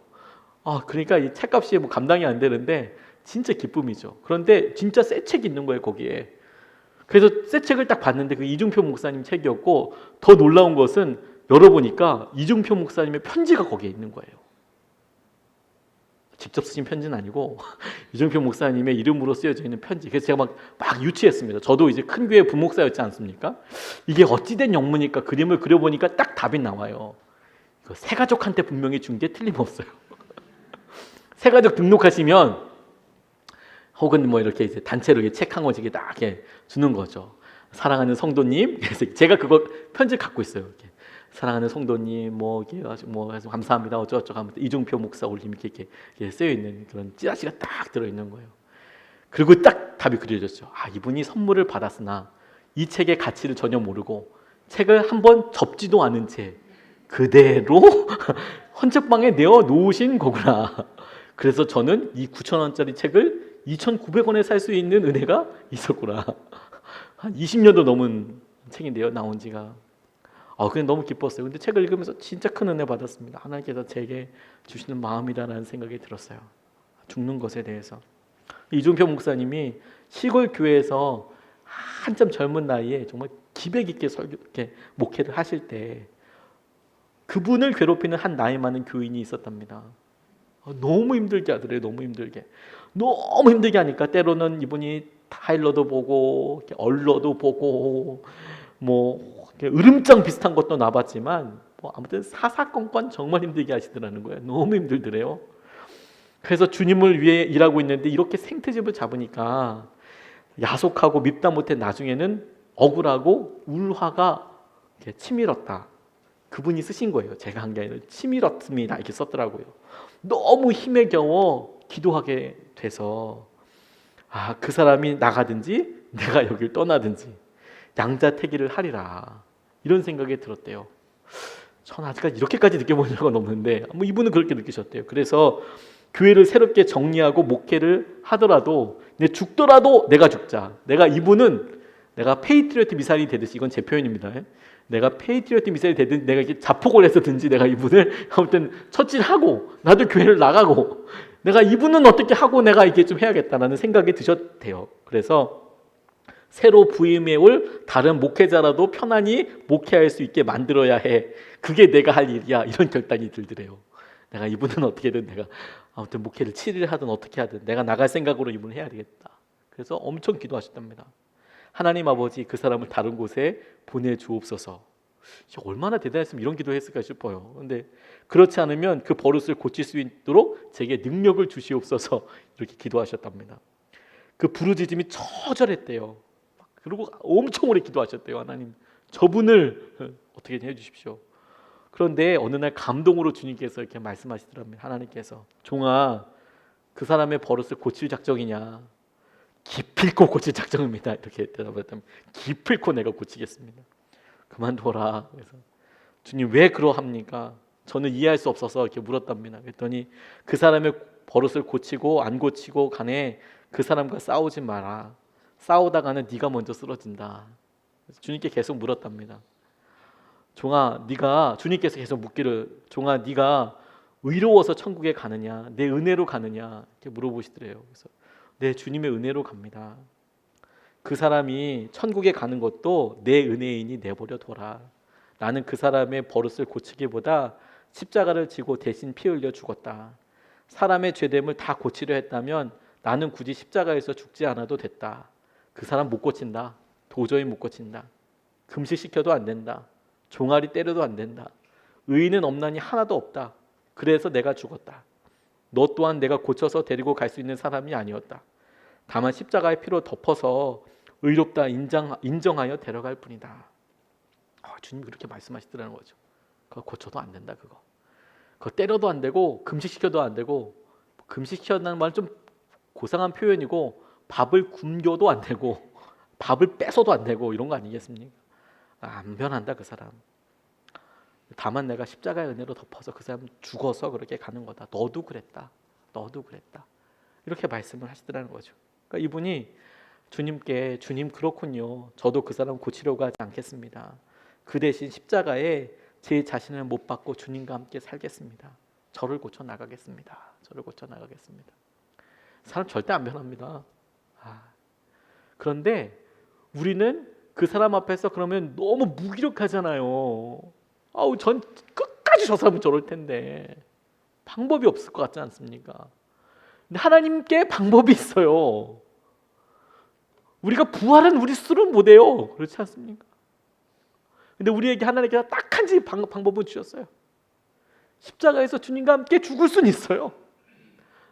그러니까 이 책값이 뭐 감당이 안 되는데 진짜 기쁨이죠. 그런데 진짜 새 책이 있는 거예요 거기에. 그래서 새 책을 딱 봤는데 그 이중표 목사님 책이었고 더 놀라운 것은 열어보니까 이중표 목사님의 편지가 거기에 있는 거예요. 직접 쓰신 편지는 아니고 이중표 목사님의 이름으로 쓰여져 있는 편지. 그래서 제가 막 유치했습니다. 저도 이제 큰 교회 부목사였지 않습니까? 이게 어찌된 영문일까? 그림을 그려보니까 딱 답이 나와요. 이거 새가족한테 분명히 준 게 틀림없어요. 새가족 등록하시면 혹은 뭐 이렇게 이제 단체로 책 한 권씩 딱 이렇게 주는 거죠. 사랑하는 성도님, 제가 그거 편지 갖고 있어요. 이렇게. 사랑하는 성도님, 뭐 해서 감사합니다. 어쩌고저쩌고 하면서 이중표 목사 올림 이렇게 쓰여 있는 그런 찌라시가 딱 들어 있는 거예요. 그리고 딱 답이 그려졌죠. 이분이 선물을 받았으나 이 책의 가치를 전혀 모르고 책을 한번 접지도 않은 채 그대로 헌책방에 내어 놓으신 거구나. 그래서 저는 이 9,000원짜리 책을 2,900원에 살 수 있는 은혜가 있었구나. 한 20년도 넘은 책인데요, 나온 지가. 그냥 너무 기뻤어요. 근데 책을 읽으면서 진짜 큰 은혜 받았습니다. 하나님께서 제게 주시는 마음이라는 생각이 들었어요. 죽는 것에 대해서. 이중표 목사님이 시골 교회에서 한참 젊은 나이에 정말 기백 있게 목회를 하실 때 그분을 괴롭히는 한 나이 많은 교인이 있었답니다. 너무 힘들게 하더래요. 너무 힘들게. 너무 힘들게 하니까 때로는 이분이 타일러도 보고 얼러도 보고 뭐 으름장 비슷한 것도 놔봤지만 뭐 아무튼 사사건건 정말 힘들게 하시더라는 거예요. 너무 힘들더래요. 그래서 주님을 위해 일하고 있는데 이렇게 생트집을 잡으니까 야속하고 밉다 못해 나중에는 억울하고 울화가 치밀었다. 그분이 쓰신 거예요. 제가 한 게 아니라 치밀었습니다. 이렇게 썼더라고요. 너무 힘에 겨워 기도하게 돼서 그 사람이 나가든지 내가 여길 떠나든지 양자택일을 하리라 이런 생각이 들었대요. 전 아직까지 이렇게까지 느껴본 적은 없는데 뭐 이분은 그렇게 느끼셨대요. 그래서 교회를 새롭게 정리하고 목회를 하더라도 내 죽더라도 내가 죽자. 내가 페이트리어트 미사일이 되듯이 이건 제 표현입니다. 내가 페이트리어트 미사일이 되든 내가 이렇게 자폭을 해서든지 내가 이분을 아무튼 처치하고 나도 교회를 나가고 내가 이분은 어떻게 하고 내가 이게 좀 해야겠다라는 생각이 드셨대요. 그래서 새로 부임해 올 다른 목회자라도 편안히 목회할 수 있게 만들어야 해. 그게 내가 할 일이야. 이런 결단이 들더래요. 내가 이분은 어떻게든 내가 아무튼 목회를 7일 하든 어떻게 하든 내가 나갈 생각으로 이분을 해야 되겠다. 그래서 엄청 기도하셨답니다. 하나님 아버지 그 사람을 다른 곳에 보내주옵소서. 얼마나 대단했으면 이런 기도했을까 싶어요. 그런데 그렇지 않으면 그 버릇을 고칠 수 있도록 제게 능력을 주시옵소서 이렇게 기도하셨답니다. 그 부르짖음이 처절했대요. 그리고 엄청 오래 기도하셨대요. 하나님 저분을 어떻게 해주십시오. 그런데 어느 날 감동으로 주님께서 이렇게 말씀하시더랍니다. 하나님께서 종아 그 사람의 버릇을 고칠 작정이냐. 기필코 고칠 작정입니다. 이렇게 대답했다면 기필코 내가 고치겠습니다. 그만둬라. 그래서 주님 왜 그러합니까? 저는 이해할 수 없어서 이렇게 물었답니다. 그랬더니 그 사람의 버릇을 고치고 안 고치고 간에 그 사람과 싸우지 마라. 싸우다가는 네가 먼저 쓰러진다. 그래서 주님께 계속 물었답니다. 종아, 주님께서 계속 묻기를 종아, 네가 의로워서 천국에 가느냐, 내 은혜로 가느냐 이렇게 물어보시더래요. 그래서 네, 주님의 은혜로 갑니다. 그 사람이 천국에 가는 것도 내 은혜이니 내버려 둬라. 나는 그 사람의 버릇을 고치기보다 십자가를 지고 대신 피 흘려 죽었다. 사람의 죄됨을 다 고치려 했다면 나는 굳이 십자가에서 죽지 않아도 됐다. 그 사람 못 고친다. 도저히 못 고친다. 금식시켜도 안 된다. 종아리 때려도 안 된다. 의인은 없나니 하나도 없다. 그래서 내가 죽었다. 너 또한 내가 고쳐서 데리고 갈 수 있는 사람이 아니었다. 다만 십자가의 피로 덮어서 의롭다 인정하여 데려갈 뿐이다. 주님이 그렇게 말씀하시더라는 거죠. 그거 고쳐도 안 된다. 그거 때려도 안 되고 금식시켜도 안 되고, 금식시켰다는 말은 좀 고상한 표현이고 밥을 굶겨도 안 되고 밥을 뺏어도 안 되고 이런 거 아니겠습니까? 안 변한다 그 사람. 다만 내가 십자가의 은혜로 덮어서 그 사람 죽어서 그렇게 가는 거다. 너도 그랬다. 이렇게 말씀을 하시더라는 거죠. 그러니까 이분이 주님께 주님 그렇군요. 저도 그 사람 고치려고 하지 않겠습니다. 그 대신 십자가에 제 자신을 못 박고 주님과 함께 살겠습니다. 저를 고쳐 나가겠습니다. 사람 절대 안 변합니다. 그런데 우리는 그 사람 앞에서 그러면 너무 무기력하잖아요. 전 끝까지 저 사람은 저럴 텐데 방법이 없을 것 같지 않습니까? 근데 하나님께 방법이 있어요. 우리가 부활은 우리 스스로 못해요. 그렇지 않습니까? 근데 우리에게 하나님께서 딱 한 가지 방법을 주셨어요. 십자가에서 주님과 함께 죽을 수는 있어요.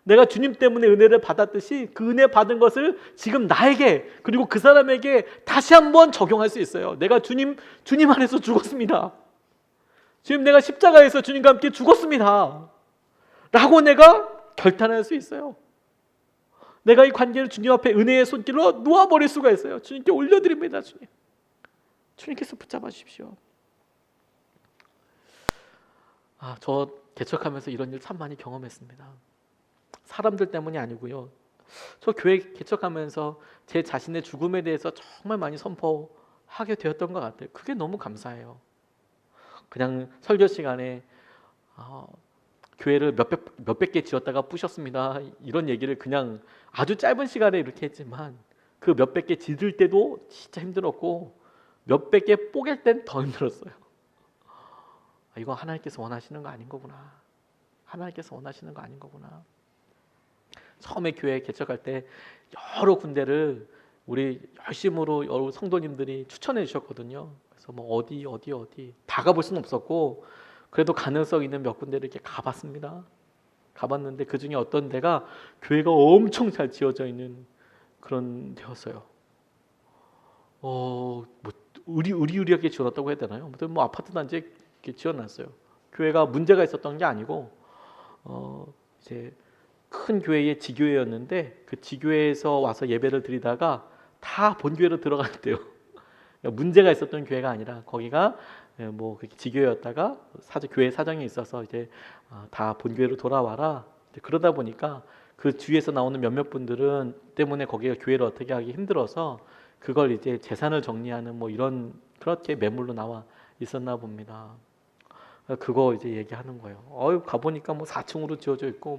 내가 주님 때문에 은혜를 받았듯이 그 은혜 받은 것을 지금 나에게 그리고 그 사람에게 다시 한번 적용할 수 있어요. 내가 주님 안에서 죽었습니다. 지금 내가 십자가에서 주님과 함께 죽었습니다. 라고 내가 결단할 수 있어요. 내가 이 관계를 주님 앞에 은혜의 손길로 놓아버릴 수가 있어요. 주님께 올려드립니다. 주님께서 붙잡아 주십시오. 저 개척하면서 이런 일 참 많이 경험했습니다. 사람들 때문이 아니고요. 저 교회 개척하면서 제 자신의 죽음에 대해서 정말 많이 선포하게 되었던 것 같아요. 그게 너무 감사해요. 그냥 설교 시간에 교회를 몇백 개 지었다가 부셨습니다. 이런 얘기를 그냥 아주 짧은 시간에 이렇게 했지만 그 몇백 개 지을 때도 진짜 힘들었고 몇백 개 뽀갤 땐 더 힘들었어요. 이거 하나님께서 원하시는 거 아닌 거구나. 하나님께서 원하시는 거 아닌 거구나. 처음에 교회 개척할 때 여러 군데를 우리 열심으로 여러 성도님들이 추천해 주셨거든요. 그래서 뭐 어디 다 가볼 수는 없었고 그래도 가능성 있는 몇 군데를 이렇게 가봤습니다. 가봤는데 그 중에 어떤 데가 교회가 엄청 잘 지어져 있는 그런 데였어요. 뭐 의리하게 지어놨다고 해야 되나요? 아무튼 뭐 아파트 단지에 이렇게 지어놨어요. 교회가 문제가 있었던 게 아니고 이제 큰 교회의 지교회였는데 그 지교회에서 와서 예배를 드리다가 다 본교회로 들어갔대요. 그러니까 문제가 있었던 교회가 아니라 거기가 뭐 지교회였다가 교회 사정이 있어서 이제 다 본교회로 돌아와라. 그러다 보니까 그 주위에서 나오는 몇몇 분들은 때문에 거기가 교회를 어떻게 하기 힘들어서 그걸 이제 재산을 정리하는 뭐 이런 그렇게 매물로 나와 있었나 봅니다. 그거 이제 얘기하는 거예요. 가보니까 뭐 4층으로 지어져 있고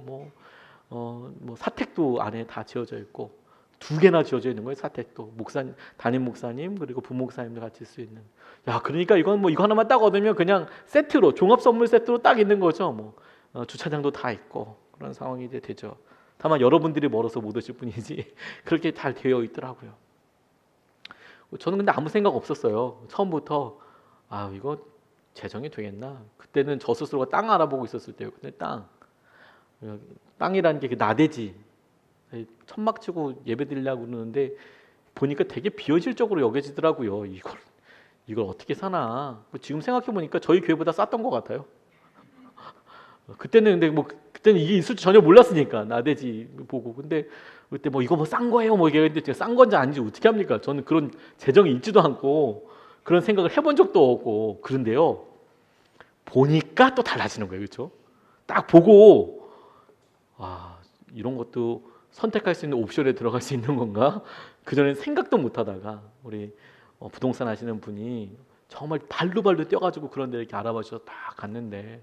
뭐 사택도 안에 다 지어져 있고 2개나 지어져 있는 거예요. 사택도 담임 목사님 그리고 부목사님도 같이 쓸 수 있는. 야, 그러니까 이건 뭐 이거 하나만 딱 얻으면 그냥 세트로 종합 선물 세트로 딱 있는 거죠. 뭐 주차장도 다 있고 그런 상황이 이제 되죠. 다만 여러분들이 멀어서 못 오실 뿐이지 그렇게 잘 되어 있더라고요. 저는 근데 아무 생각 없었어요. 처음부터 이거 재정이 되겠나? 그때는 저 스스로가 땅 알아보고 있었을 때요. 근데 땅이라는 게 그 나대지. 천막 치고 예배 드리려고 그러는데 보니까 되게 비현실적으로 여겨지더라고요. 이걸 어떻게 사나? 지금 생각해 보니까 저희 교회보다 쌌던 것 같아요. 그때는 근데 그때는 이게 있을 줄 전혀 몰랐으니까 나대지 보고. 근데 그때 이거 싼 거예요 뭐 얘기했는데 제가 싼 건지 아닌지 어떻게 합니까? 저는 그런 재정이 있지도 않고 그런 생각을 해본 적도 없고. 그런데요, 보니까 또 달라지는 거예요. 그렇죠? 딱 보고 이런 것도 선택할 수 있는 옵션에 들어갈 수 있는 건가? 그전엔 생각도 못 하다가 우리 부동산 하시는 분이 정말 발로 뛰어가지고 그런 데 이렇게 알아봐 주셔서 딱 갔는데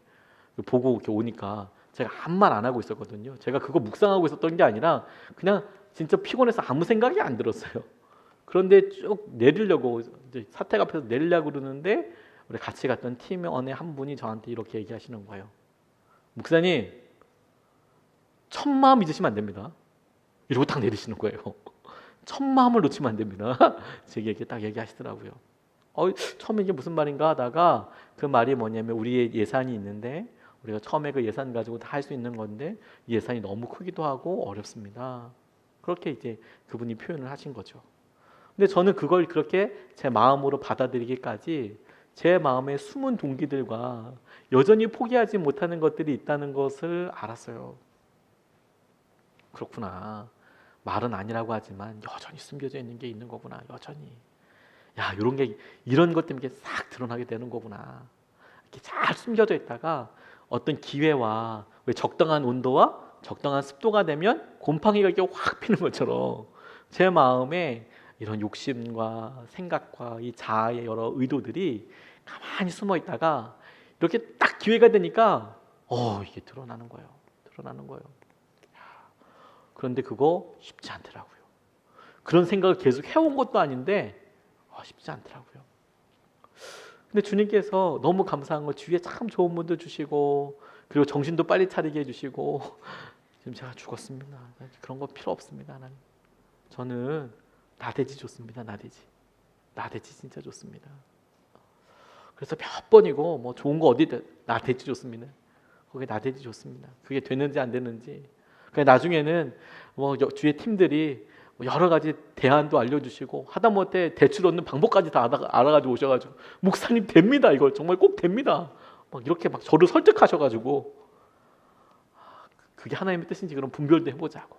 보고 이렇게 오니까 제가 아무 말 안 하고 있었거든요. 제가 그거 묵상하고 있었던 게 아니라 그냥 진짜 피곤해서 아무 생각이 안 들었어요. 그런데 쭉 내리려고 이제 사택 앞에서 내리려고 그러는데 우리 같이 갔던 팀원의 한 분이 저한테 이렇게 얘기하시는 거예요. 목사님, 첫마음 잊으시면 안 됩니다. 이러고 딱 내리시는 거예요. 첫마음을 놓치면 안 됩니다. 제게 이렇게 딱 얘기하시더라고요. 처음에 이게 무슨 말인가 하다가 그 말이 뭐냐면 우리의 예산이 있는데 우리가 처음에 그 예산 가지고 다 할 수 있는 건데 이 예산이 너무 크기도 하고 어렵습니다. 그렇게 이제 그분이 표현을 하신 거죠. 근데 저는 그걸 그렇게 제 마음으로 받아들이기까지 제 마음의 숨은 동기들과 여전히 포기하지 못하는 것들이 있다는 것을 알았어요. 그렇구나. 말은 아니라고 하지만 여전히 숨겨져 있는 게 있는 거구나. 여전히. 이런 것 때문에 싹 드러나게 되는 거구나. 이렇게 잘 숨겨져 있다가 어떤 기회와 적당한 온도와 적당한 습도가 되면 곰팡이가 이렇게 확 피는 것처럼 제 마음에 이런 욕심과 생각과 이 자아의 여러 의도들이 가만히 숨어 있다가 이렇게 딱 기회가 되니까 이게 드러나는 거예요. 그런데 그거 쉽지 않더라고요. 그런 생각을 계속 해온 것도 아닌데 쉽지 않더라고요. 근데 주님께서 너무 감사한 거 주위에 참 좋은 분도 주시고 그리고 정신도 빨리 차리게 해주시고 지금 제가 죽었습니다. 그런 거 필요 없습니다. 하나님. 저는 나대지 좋습니다. 나대지 진짜 좋습니다. 그래서 몇 번이고 뭐 좋은 거 어디 나대지 좋습니다. 거기 나대지 좋습니다. 그게 되는지 안 되는지. 나중에는 뭐 주위에 팀들이 여러 가지 대안도 알려주시고 하다못해 대출 얻는 방법까지 다 알아가지고 오셔가지고 목사님 됩니다. 이거 정말 꼭 됩니다. 이렇게 저를 설득하셔가지고 그게 하나님의 뜻인지 그런 분별도 해보자고.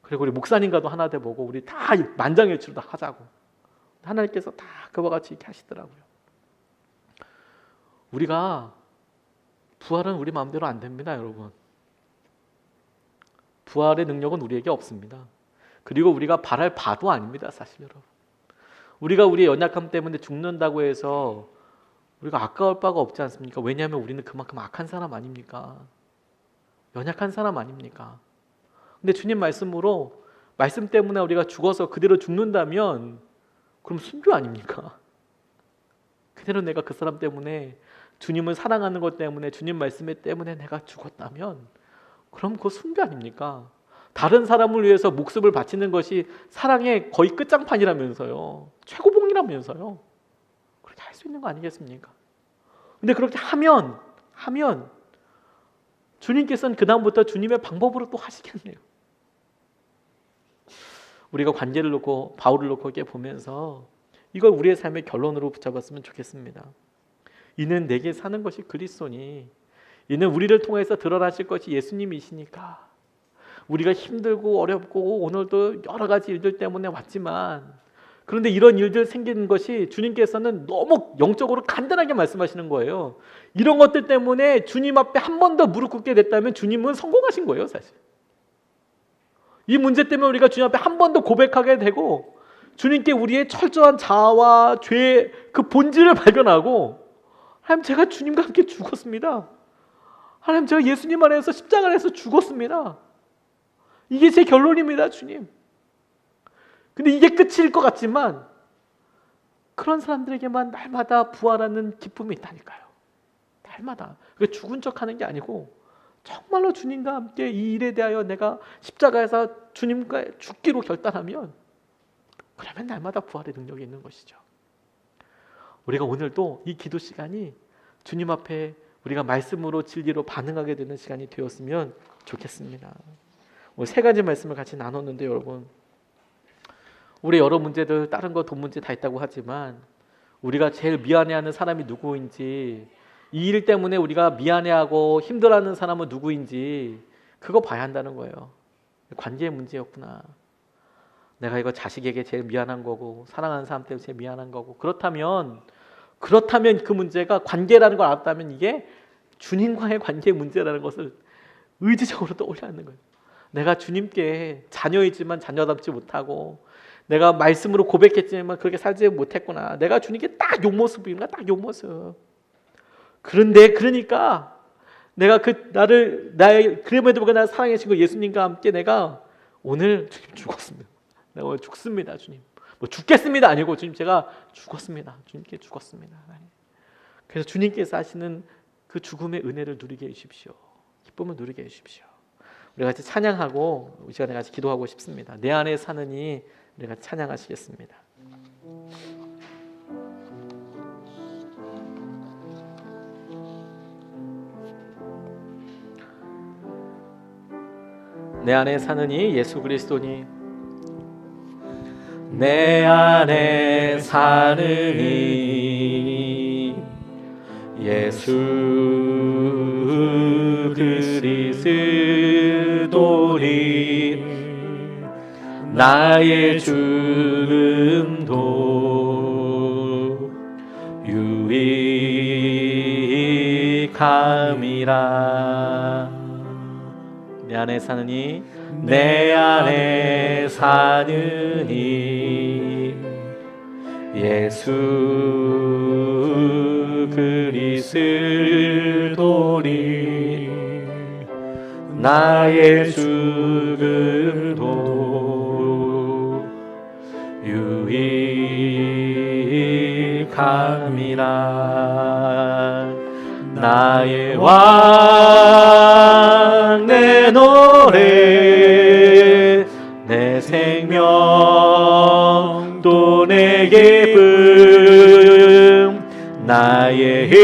그리고 우리 목사님과도 하나 돼보고 우리 다 만장일치로 다 하자고. 하나님께서 다 그와 같이 이렇게 하시더라고요. 우리가 부활은 우리 마음대로 안 됩니다, 여러분. 부활의 능력은 우리에게 없습니다. 그리고 우리가 바랄 바도 아닙니다, 사실 여러분. 우리가 우리의 연약함 때문에 죽는다고 해서 우리가 아까울 바가 없지 않습니까? 왜냐하면 우리는 그만큼 악한 사람 아닙니까? 연약한 사람 아닙니까? 근데 주님 말씀 때문에 우리가 죽어서 그대로 죽는다면 그럼 순교 아닙니까? 그대로 내가 그 사람 때문에, 주님을 사랑하는 것 때문에, 주님 말씀 때문에 내가 죽었다면 그럼 그거 숭배 아닙니까? 다른 사람을 위해서 목숨을 바치는 것이 사랑의 거의 끝장판이라면서요. 최고봉이라면서요. 그렇게 할 수 있는 거 아니겠습니까? 근데 그렇게 하면 주님께서는 그 다음부터 주님의 방법으로 또 하시겠네요. 우리가 관계를 놓고, 바울을 놓고 이렇게 보면서 이걸 우리의 삶의 결론으로 붙잡았으면 좋겠습니다. 이는 내게 사는 것이 그리스도니, 이는 우리를 통해서 드러나실 것이 예수님이시니까. 우리가 힘들고 어렵고 오늘도 여러 가지 일들 때문에 왔지만, 그런데 이런 일들 생기는 것이 주님께서는 너무 영적으로 간단하게 말씀하시는 거예요. 이런 것들 때문에 주님 앞에 한 번 더 무릎 꿇게 됐다면 주님은 성공하신 거예요, 사실. 이 문제 때문에 우리가 주님 앞에 한 번 더 고백하게 되고, 주님께 우리의 철저한 자아와 죄의 그 본질을 발견하고, 하나님, 제가 주님과 함께 죽었습니다. 하나님, 제가 예수님 안에서 십자가 안에서 죽었습니다. 이게 제 결론입니다, 주님. 근데 이게 끝일 것 같지만 그런 사람들에게만 날마다 부활하는 기쁨이 있다니까요. 날마다. 그게 죽은 척하는 게 아니고 정말로 주님과 함께 이 일에 대하여 내가 십자가에서 주님과 죽기로 결단하면, 그러면 날마다 부활의 능력이 있는 것이죠. 우리가 오늘도 이 기도 시간이 주님 앞에 우리가 말씀으로 진리로 반응하게 되는 시간이 되었으면 좋겠습니다. 오늘 세 가지 말씀을 같이 나눴는데, 여러분, 우리 여러 문제들, 다른 거 돈 문제 다 있다고 하지만 우리가 제일 미안해하는 사람이 누구인지, 이 일 때문에 우리가 미안해하고 힘들어하는 사람은 누구인지 그거 봐야 한다는 거예요. 관계의 문제였구나. 내가 이거 자식에게 제일 미안한 거고, 사랑하는 사람 때문에 제일 미안한 거고, 그렇다면 그 문제가 관계라는 걸 알았다면 이게 주님과의 관계의 문제라는 것을 의지적으로 떠올려야 하는 거예요. 내가 주님께 자녀이지만 자녀답지 못하고, 내가 말씀으로 고백했지만 그렇게 살지 못했구나. 내가 주님께 딱 요 모습인가, 딱 요 모습. 그러니까 내가 나의 그럼에도 불구하고 나를 사랑해 주신 예수님과 함께 내가 오늘 주님 죽었습니다. 내가 오늘 죽습니다, 주님. 뭐 죽겠습니다 아니고, 주님, 제가 죽었습니다. 주님께 죽었습니다. 그래서 주님께서 하시는 그 죽음의 은혜를 누리게 해주십시오. 기쁨을 누리게 해주십시오. 우리 같이 찬양하고 이 시간에 같이 기도하고 싶습니다. 내 안에 사느니, 우리 같이 찬양하시겠습니다. 내 안에 사느니 예수 그리스도니, 내 안에 사느니 예수 그리스도니, 나의 죽음도 유익함이라. 내 안에 사느니, 내 안에 사느니 예수 그리스도니, 나의 죽음도 유익함이라. 나의 왕, 내 노래, 내 생명 또 내 기쁨, 나의 힘,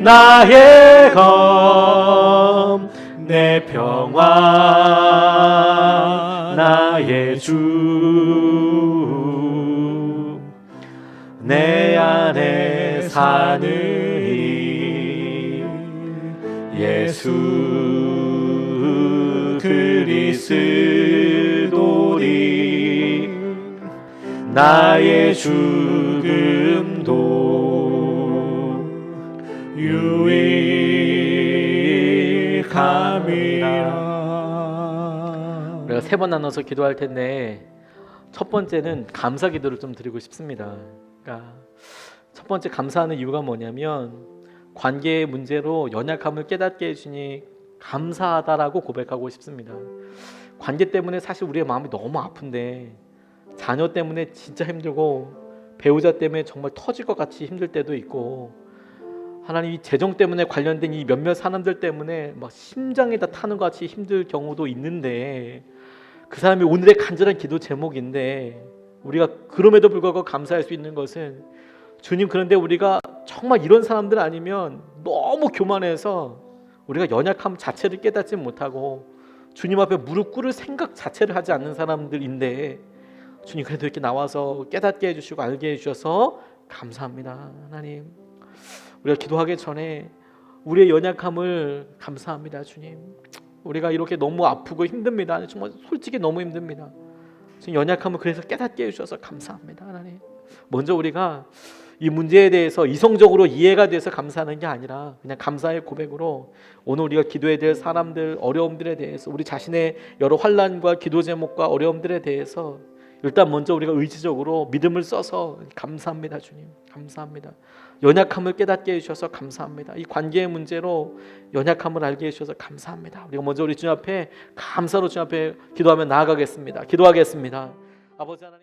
나의 검, 내 평화, 나의 주, 내 안에 사느니 예수 그리스도니, 나의 죽음도 유익함이라. 우리가 세 번 나눠서 기도할 텐데, 첫 번째는 감사 기도를 좀 드리고 싶습니다. 그러니까 첫 번째 감사하는 이유가 뭐냐면, 관계의 문제로 연약함을 깨닫게 해주니 감사하다라고 고백하고 싶습니다. 관계 때문에 사실 우리의 마음이 너무 아픈데, 자녀 때문에 진짜 힘들고 배우자 때문에 정말 터질 것 같이 힘들 때도 있고, 하나님 이 재정 때문에 관련된 이 몇몇 사람들 때문에 막 심장에다 타는 것 같이 힘들 경우도 있는데, 그 사람이 오늘의 간절한 기도 제목인데, 우리가 그럼에도 불구하고 감사할 수 있는 것은, 주님, 그런데 우리가 정말 이런 사람들 아니면 너무 교만해서 우리가 연약함 자체를 깨닫지 못하고 주님 앞에 무릎 꿇을 생각 자체를 하지 않는 사람들인데, 주님 그래도 이렇게 나와서 깨닫게 해주시고 알게 해주셔서 감사합니다. 하나님, 우리가 기도하기 전에 우리의 연약함을 감사합니다. 주님, 우리가 이렇게 너무 아프고 힘듭니다. 정말 솔직히 너무 힘듭니다. 지금 연약함을 그래서 깨닫게 해주셔서 감사합니다. 하나님, 먼저 우리가 이 문제에 대해서 이성적으로 이해가 돼서 감사하는 게 아니라 그냥 감사의 고백으로 오늘 우리가 기도해야 될 사람들, 어려움들에 대해서, 우리 자신의 여러 환난과 기도 제목과 어려움들에 대해서 일단 먼저 우리가 의지적으로 믿음을 써서 감사합니다. 주님, 감사합니다. 연약함을 깨닫게 해주셔서 감사합니다. 이 관계의 문제로 연약함을 알게 해주셔서 감사합니다. 우리가 먼저 우리 주님 앞에 감사로 주님 앞에 기도하며 나아가겠습니다. 기도하겠습니다. 아버지 하나님,